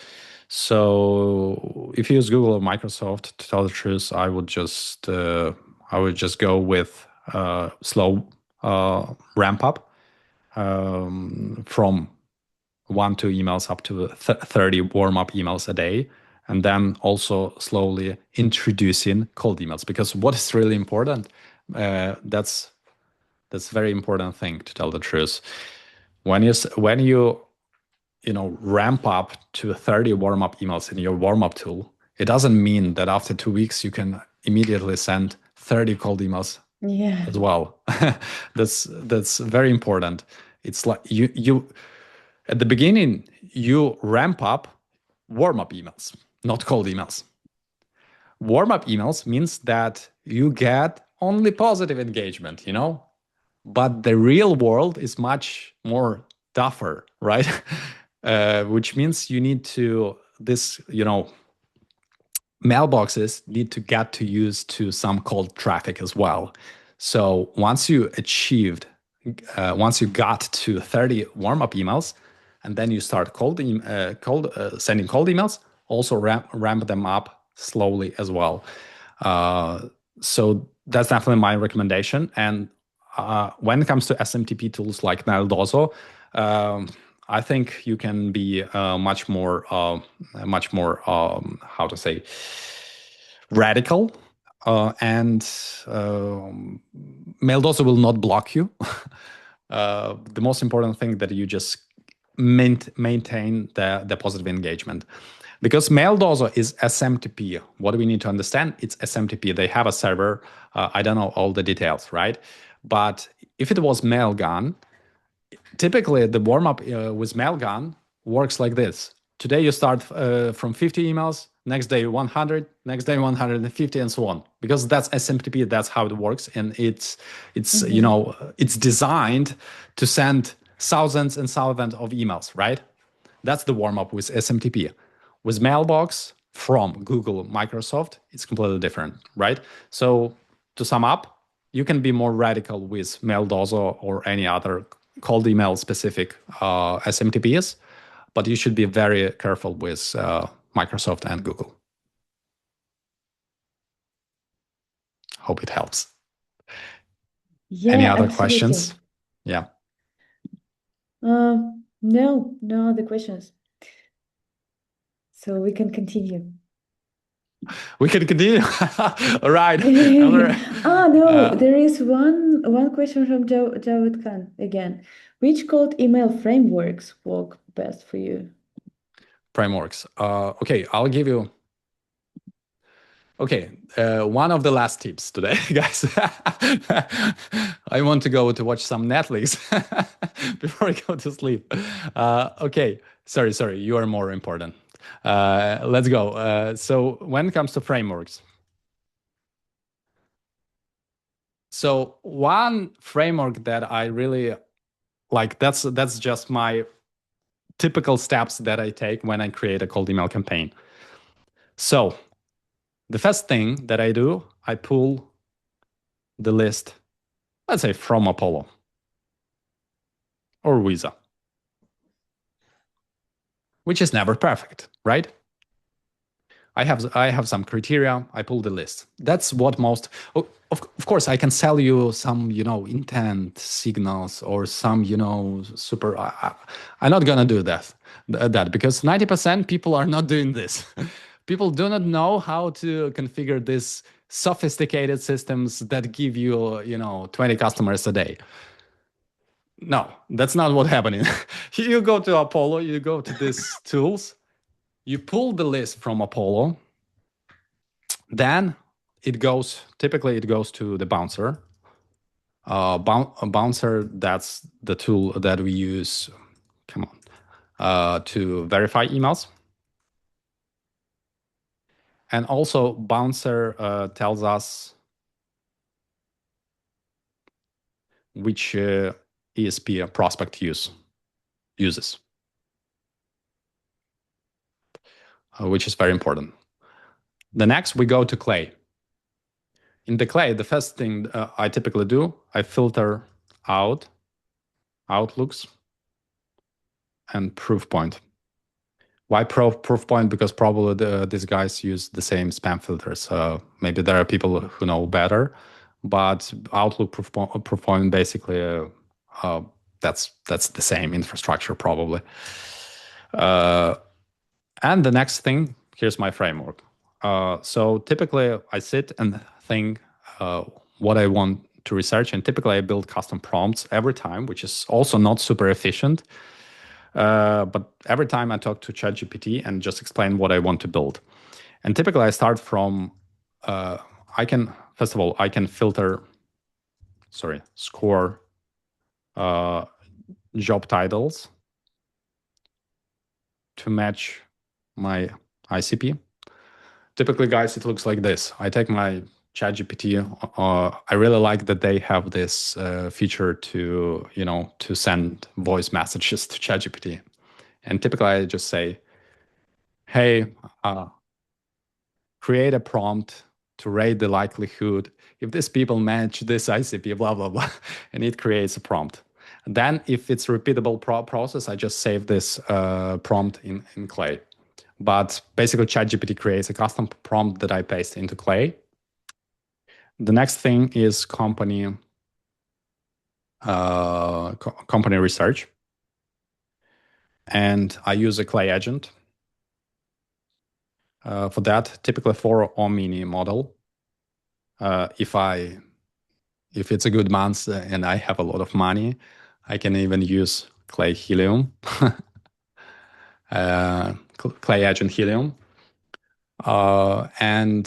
So if you use Google or Microsoft, to tell the truth, I would just go with slow ramp up from 1 2 emails up to 30 warm up emails a day, and then also slowly introducing cold emails, because what is really important, that's very important thing, to tell the truth. When you ramp up to 30 warm up emails in your warm up tool, it doesn't mean that after 2 weeks you can immediately send 30 cold emails Yeah. as well. That's very important. It's like you at the beginning you ramp up warm up emails, not cold emails. Warm up emails means that you get only positive engagement, but the real world is much more tougher, right? Which means you need to this, mailboxes need to get to use to some cold traffic as well. So once you got to 30 warm-up emails, and then you start sending cold emails, also ramp them up slowly as well. Uh, so that's definitely my recommendation. And when it comes to SMTP tools like Maildoso, I think you can be much more, how to say, radical, and Maildoso will not block you. The most important thing that you just maintain the positive engagement. Because Maildoso is SMTP. What do we need to understand? It's SMTP. They have a server. I don't know all the details, right? But if it was Mailgun, typically the warm-up with Mailgun works like this. Today you start from 50 emails, next day 100, next day 150, and so on. Because that's SMTP, that's how it works, and it's you know, it's designed to send thousands and thousands of emails, right? That's the warm-up with SMTP. With Mailbox from Google, Microsoft, it's completely different, right? So to sum up, you can be more radical with Maildoso or any other cold email specific SMTPs, but you should be very careful with Microsoft and Google. Hope it helps. Yeah, any other absolutely. questions? Yeah. No other questions. So we can continue. We can continue. All right. No, there is one question from Javed Khan again. Which cold email frameworks work best for you? Frameworks. Okay, I'll give you. Okay, one of the last tips today, guys. I want to go to watch some Netflix before I go to sleep. Okay, sorry, you are more important. Let's go. So when it comes to frameworks, so one framework that I really like, that's just my typical steps that I take when I create a cold email campaign. So the first thing that I do, I pull the list, let's say from Apollo or Visa, which is never perfect, right? I have some criteria. I pull the list. That's what most. Of course, I can sell you some, intent signals or some, super. I'm not gonna do that because 90% people are not doing this. People do not know how to configure these sophisticated systems that give you, 20 customers a day. No, that's not what's happening. You go to Apollo, you go to these tools, you pull the list from Apollo, then typically it goes to the bouncer. Bouncer, that's the tool that we use, to verify emails. And also bouncer tells us which ESP a prospect uses, which is very important. The next, we go to Clay. In the Clay, the first thing I typically do, I filter out outlooks and proof point. Why proof point? Because probably these guys use the same spam filters. Maybe there are people who know better, but Outlook proof point basically that's the same infrastructure probably. And the next thing, here's my framework. So typically I sit and think what I want to research, and typically I build custom prompts every time, which is also not super efficient. But every time I talk to ChatGPT and just explain what I want to build. And typically I start from, first of all, I can score job titles to match my ICP. Typically, guys, it looks like this. I take my ChatGPT. I really like that they have this feature to send voice messages to ChatGPT. And typically, I just say, "Hey, create a prompt to rate the likelihood if these people match this ICP, blah blah blah," and it creates a prompt. Then, if it's a repeatable process, I just save this prompt in Clay. But basically, ChatGPT creates a custom prompt that I paste into Clay. The next thing is company research. and I use a clay agent for that, typically for Omni model. If it's a good month and I have a lot of money, I can even use clay helium, clay agent helium. And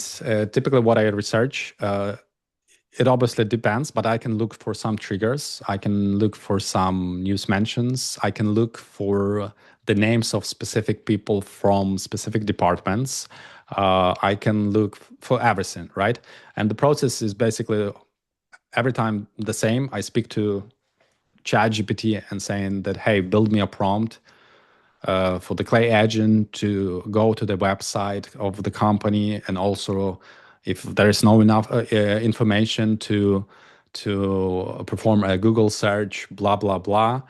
typically what I research, it obviously depends, but I can look for some triggers. I can look for some news mentions. I can look for the names of specific people from specific departments. I can look for everything, right? And the process is basically every time the same. I speak to ChatGPT and saying that, hey, build me a prompt for the clay agent to go to the website of the company, and also if there is no enough information to perform a Google search, blah blah blah,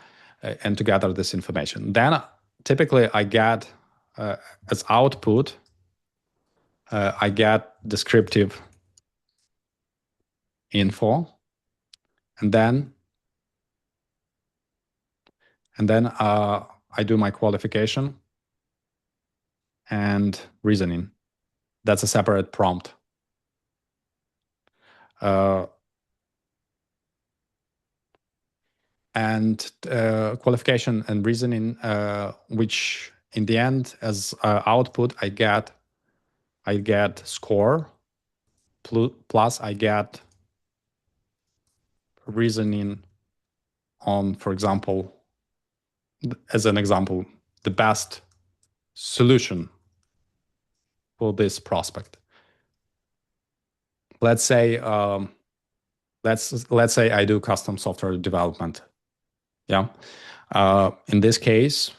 and to gather this information. Then typically I get as output, I get descriptive info, and then I do my qualification and reasoning. That's a separate prompt. And qualification and reasoning, which in the end, as output, I get score plus I get reasoning on, for example, as an example, the best solution for this prospect. Let's say let's say I do custom software development. Yeah. In this case,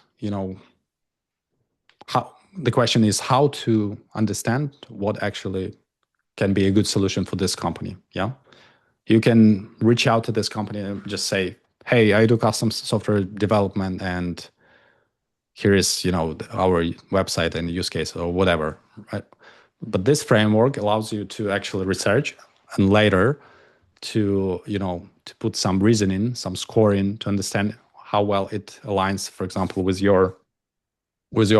how the question is how to understand what actually can be a good solution for this company. Yeah. You can reach out to this company and just say, hey, I do custom software development, and here is, our website and use case or whatever. Right? But this framework allows you to actually research and later to put some reasoning, some scoring to understand how well it aligns, for example, with your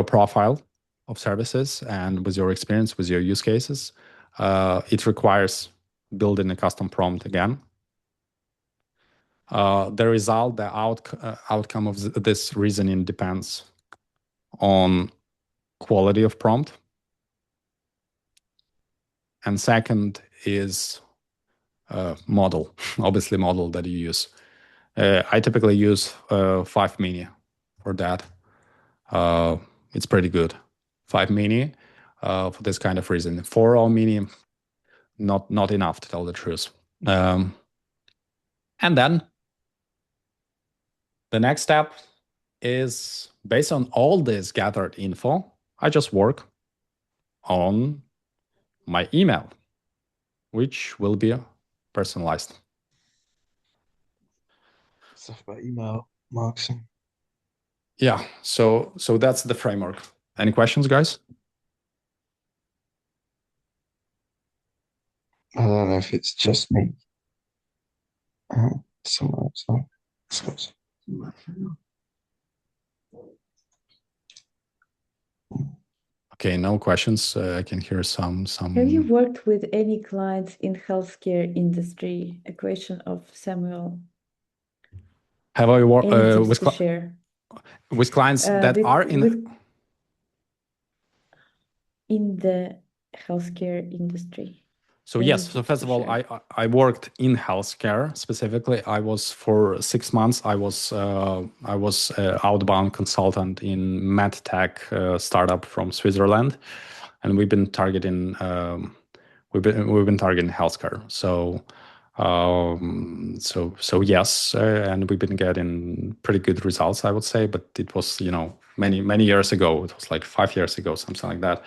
profile of services and with your experience, with your use cases. It requires building a custom prompt again. The result, the outcome of this reasoning depends on quality of prompt. And second is model, obviously model that you use. I typically use 5 mini for that. It's pretty good. 5 mini for this kind of reason. 4 mini, not enough to tell the truth. And then the next step is, based on all this gathered info, I just work on my email, which will be personalized. Stuff about email marketing. Yeah, so that's the framework. Any questions, guys? I don't know if it's just me. Someone else. Okay, no questions. I can hear some. Have you worked with any clients in healthcare industry? A question of Samuel. Have I worked to share with clients that are in the healthcare industry? So yes, so first of all, I worked in healthcare specifically. I was for 6 months. I was outbound consultant in medtech startup from Switzerland, and we've been targeting healthcare. So yes, and we've been getting pretty good results, I would say. But it was many years ago. It was like 5 years ago, something like that.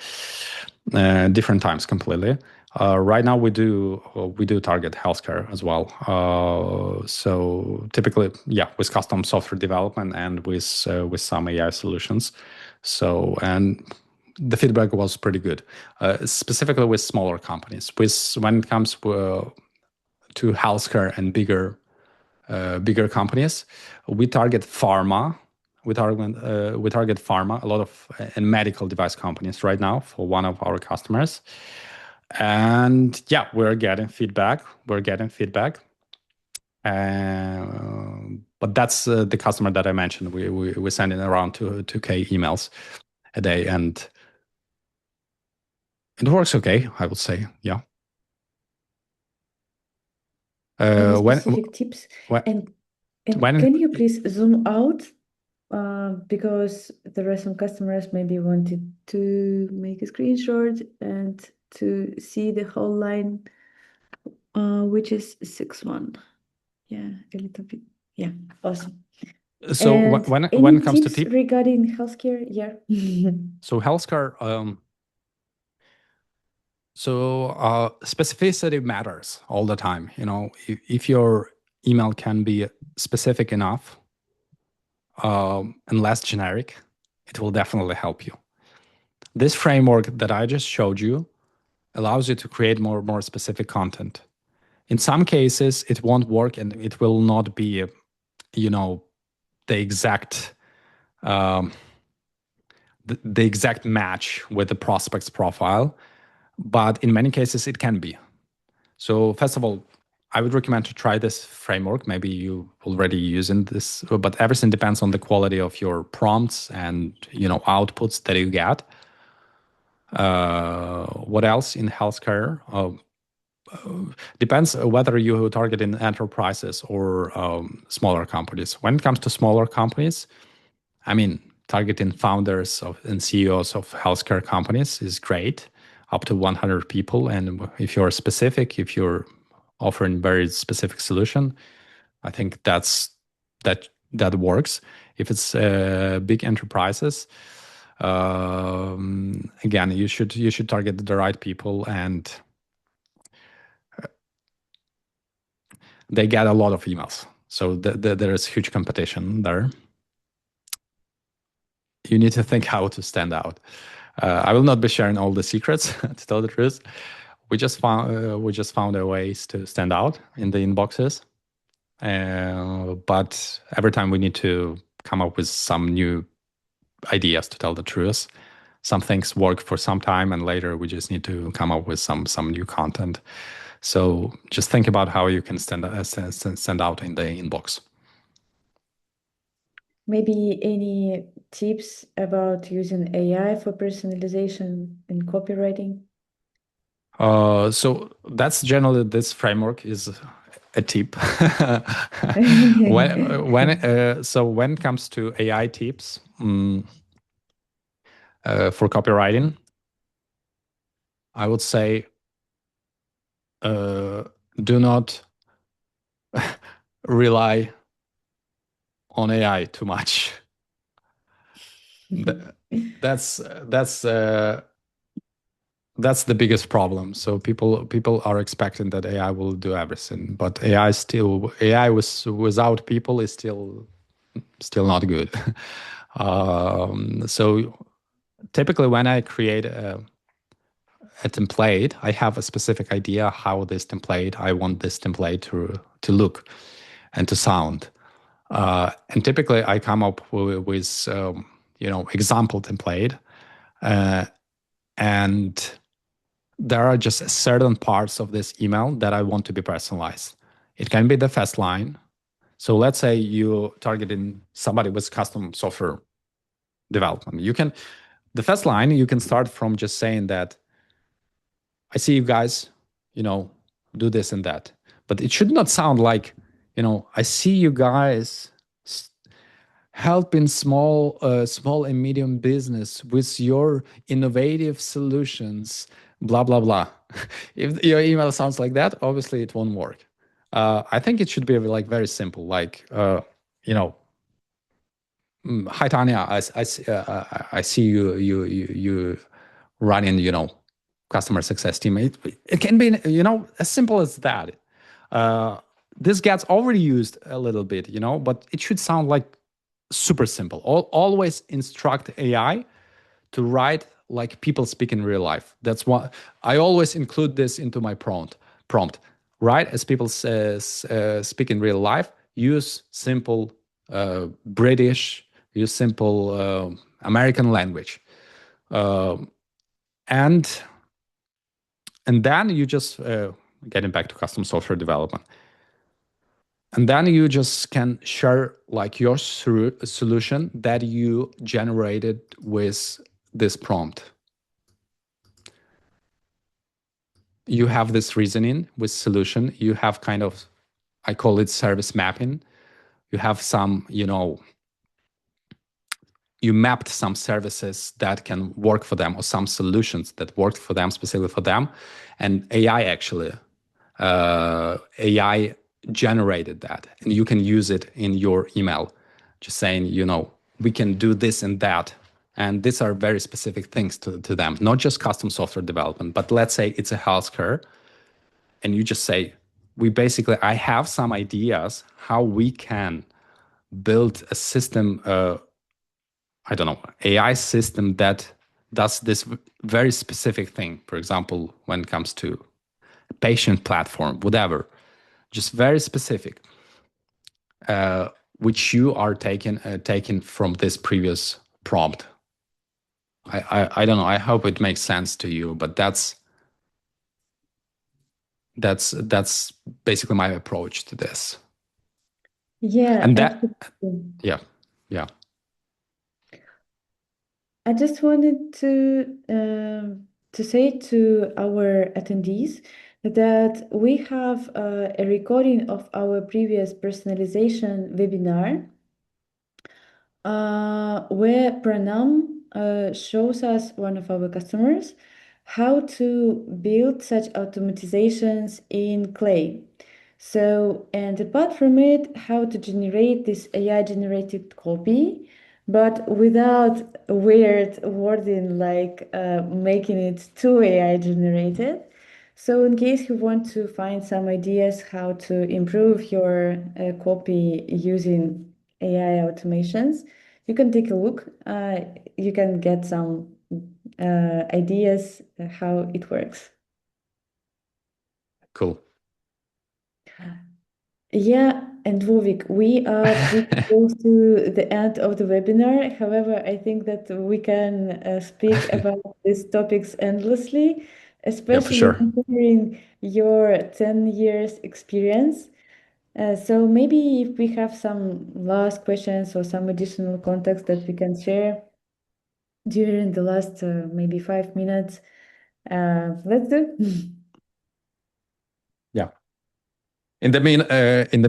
Different times completely. Right now we do target healthcare as well. So typically, with custom software development and with some AI solutions. So, and the feedback was pretty good, specifically with smaller companies. When it comes to healthcare and bigger companies, we target pharma we target pharma, a lot of and medical device companies right now for one of our customers. And yeah, we're getting feedback. But that's the customer that I mentioned. We're sending around 2K emails a day, and it works okay, I would say. Yeah. Any When specific tips? when And when can you please zoom out? Because there are some customers maybe wanted to make a screenshot and to see the whole line, which is 6.1. Yeah, a little bit. Yeah, awesome. so And when any it comes to tips tip, regarding healthcare? Yeah. so healthcare, specificity matters all the time. You know, if your email can be specific enough and less generic, it will definitely help you. This framework that I just showed you allows you to create more specific content. In some cases, it won't work, and it will not be, you know, the exact the exact match with the prospect's profile. But in many cases, it can be. So first of all, I would recommend to try this framework. Maybe you already using this, but everything depends on the quality of your prompts and, you know, outputs that you get. What else in healthcare? Depends whether you target in enterprises or smaller companies. When it comes to smaller companies, I mean, targeting founders and CEOs of healthcare companies is great, up to 100 people. And if you're specific, if you're offering very specific solution, I think that works. If it's big enterprises, again, you should target the right people, and they get a lot of emails. So there is huge competition there. You need to think how to stand out. I will not be sharing all the secrets to tell the truth. We just found a ways to stand out in the inboxes, but every time we need to come up with some new ideas to tell the truth. Some things work for some time, and later we just need to come up with some new content. So just think about how you can stand out in the inbox. Maybe any tips about using AI for personalization and copywriting? So that's generally, this framework is a tip. When it comes to AI tips for copywriting, I would say do not rely on AI too much. That's the biggest problem. So people are expecting that AI will do everything, but AI without people is still not good. So typically when I create a template, I have a specific idea how I want this template to look and to sound. And typically I come up with example template, and there are just certain parts of this email that I want to be personalized. It can be the first line. So let's say you targeting somebody with custom software development. The first line, you can start from just saying that I see you guys, do this and that. But it should not sound like, I see you guys helping small and medium business with your innovative solutions, blah, blah, blah. If your email sounds like that, obviously it won't work. I think it should be like very simple, like, hi Tanya, I see you running, customer success team. It can be, as simple as that. This gets overused a little bit, but it should sound like super simple. Always instruct AI to write like people speak in real life. That's what I always include this into my prompt. Write as people speak in real life. Use simple British use simple American language, and then you just getting back to custom software development. And then you just can share like your solution that you generated with this prompt. You have this reasoning with solution. You have kind of, I call it service mapping. You have some, you mapped some services that can work for them or some solutions that worked for them, specifically for them. And AI generated that, and you can use it in your email, just saying, we can do this and that. And these are very specific things to them, not just custom software development, but let's say it's a healthcare. And you just say, I have some ideas how we can build a system, AI system that does this very specific thing. For example, when it comes to patient platform, whatever, just very specific, which you are taking from this previous prompt. I don't know. I hope it makes sense to you, but that's basically my approach to this. Yeah, And that, absolutely. yeah. I just wanted to say to our attendees that we have a recording of our previous personalization webinar, where Pranam shows us, one of our customers, how to build such automatizations in Clay. So, and apart from it, how to generate this AI generated copy, but without weird wording like making it too AI generated. So in case you want to find some ideas how to improve your copy using AI automations, you can take a look. You can get some ideas how it works. Cool. Yeah, and Vovik, we are pretty close to the end of the webinar. However, I think that we can speak about these topics endlessly, especially sure. considering your 10 years experience. So maybe if we have some last questions or some additional context that we can share during the last maybe 5 minutes, let's do. Yeah. In the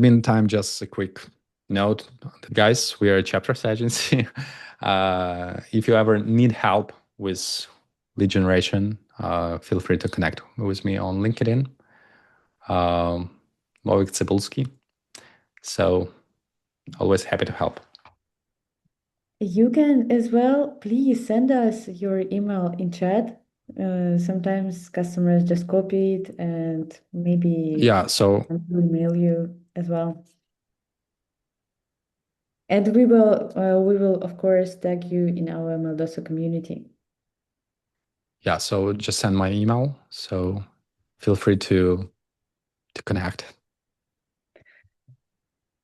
meantime, just a quick note, guys. We are a chapters agency. If you ever need help with lead generation, feel free to connect with me on LinkedIn, Vovik Cybulski. So always happy to help. You can as well, please send us your email in chat. Sometimes customers just copy it and maybe So we'll email you as well. And we will of course tag you in our Maildoso community. Yeah, so just send my email. So feel free to connect.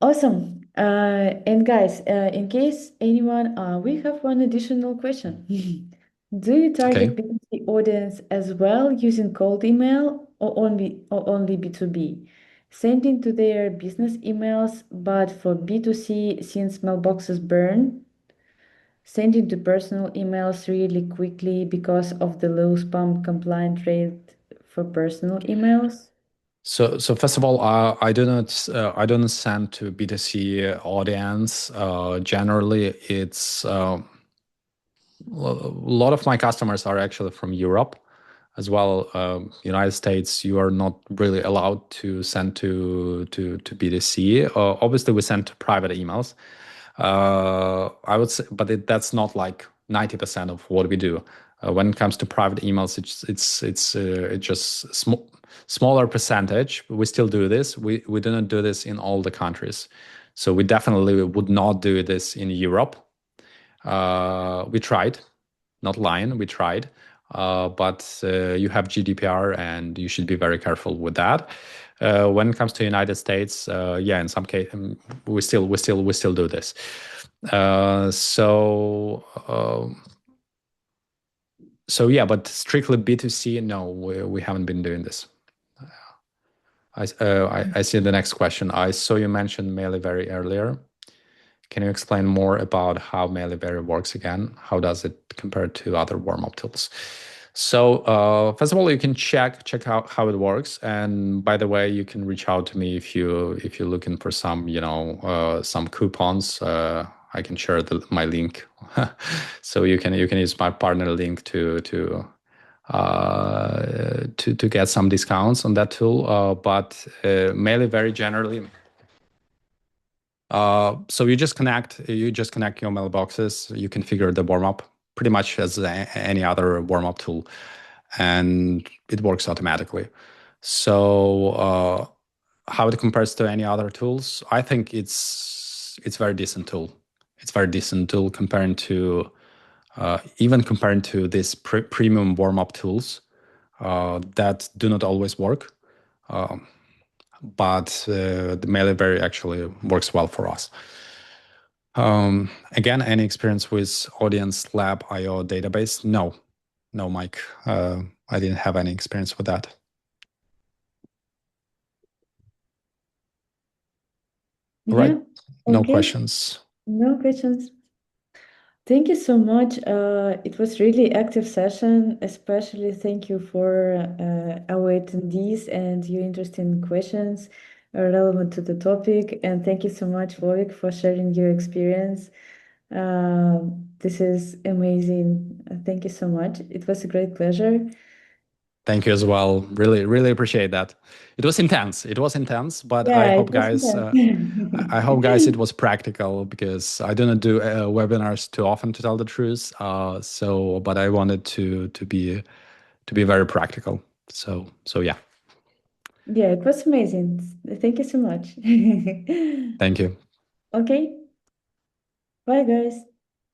Awesome. And guys, in case anyone, we have one additional question. Do you target B2C audience as well using cold email or only B2B? Sending to their business emails, but for B2C, since mailboxes burn, sending to personal emails really quickly because of the low spam compliant rate for personal emails? So first of all, I don't send to B2C audience. Generally, it's a lot of my customers are actually from Europe, as well. United States, you are not really allowed to send to B2C. Obviously, we send to private emails. I would say, but that's not like 90% of what we do. When it comes to private emails, it's just smaller percentage. We still do this. We do not do this in all the countries. So we definitely would not do this in Europe. We tried, not lying, we tried. But you have GDPR and you should be very careful with that. When it comes to United States, in some cases we still do this. So yeah, but strictly B2C, no, we haven't been doing this. I see the next question. I saw you mentioned Mailivary earlier. Can you explain more about how Mailivary works again? How does it compare to other warm-up tools? So first of all, you can check out how it works. And by the way, you can reach out to me if you're looking for some some coupons. I can share my link, so you can use my partner link to get some discounts on that tool. But mainly very generally. So you just connect your mailboxes. You configure the warm up pretty much as any other warm up tool, and it works automatically. So how it compares to any other tools? I think it's very decent tool. It's very decent tool comparing to even comparing to these premium warm up tools that do not always work. But the Mailivary actually works well for us. Again, any experience with Audience Lab IO database? No, Mike. I didn't have any experience with that. All right. No questions. No questions. Thank you so much. It was really active session. Especially thank you for our attendees and your interesting questions relevant to the topic. And thank you so much, Vovik, for sharing your experience. This is amazing. Thank you so much. It was a great pleasure. Thank you as well. Really appreciate that. It was intense. But Yeah, I hope guys, I hope guys, it was practical because I do not do webinars too often, to tell the truth. But I wanted to be very practical. So yeah. Yeah, it was amazing. Thank you so much. Thank you. Okay. Bye, guys.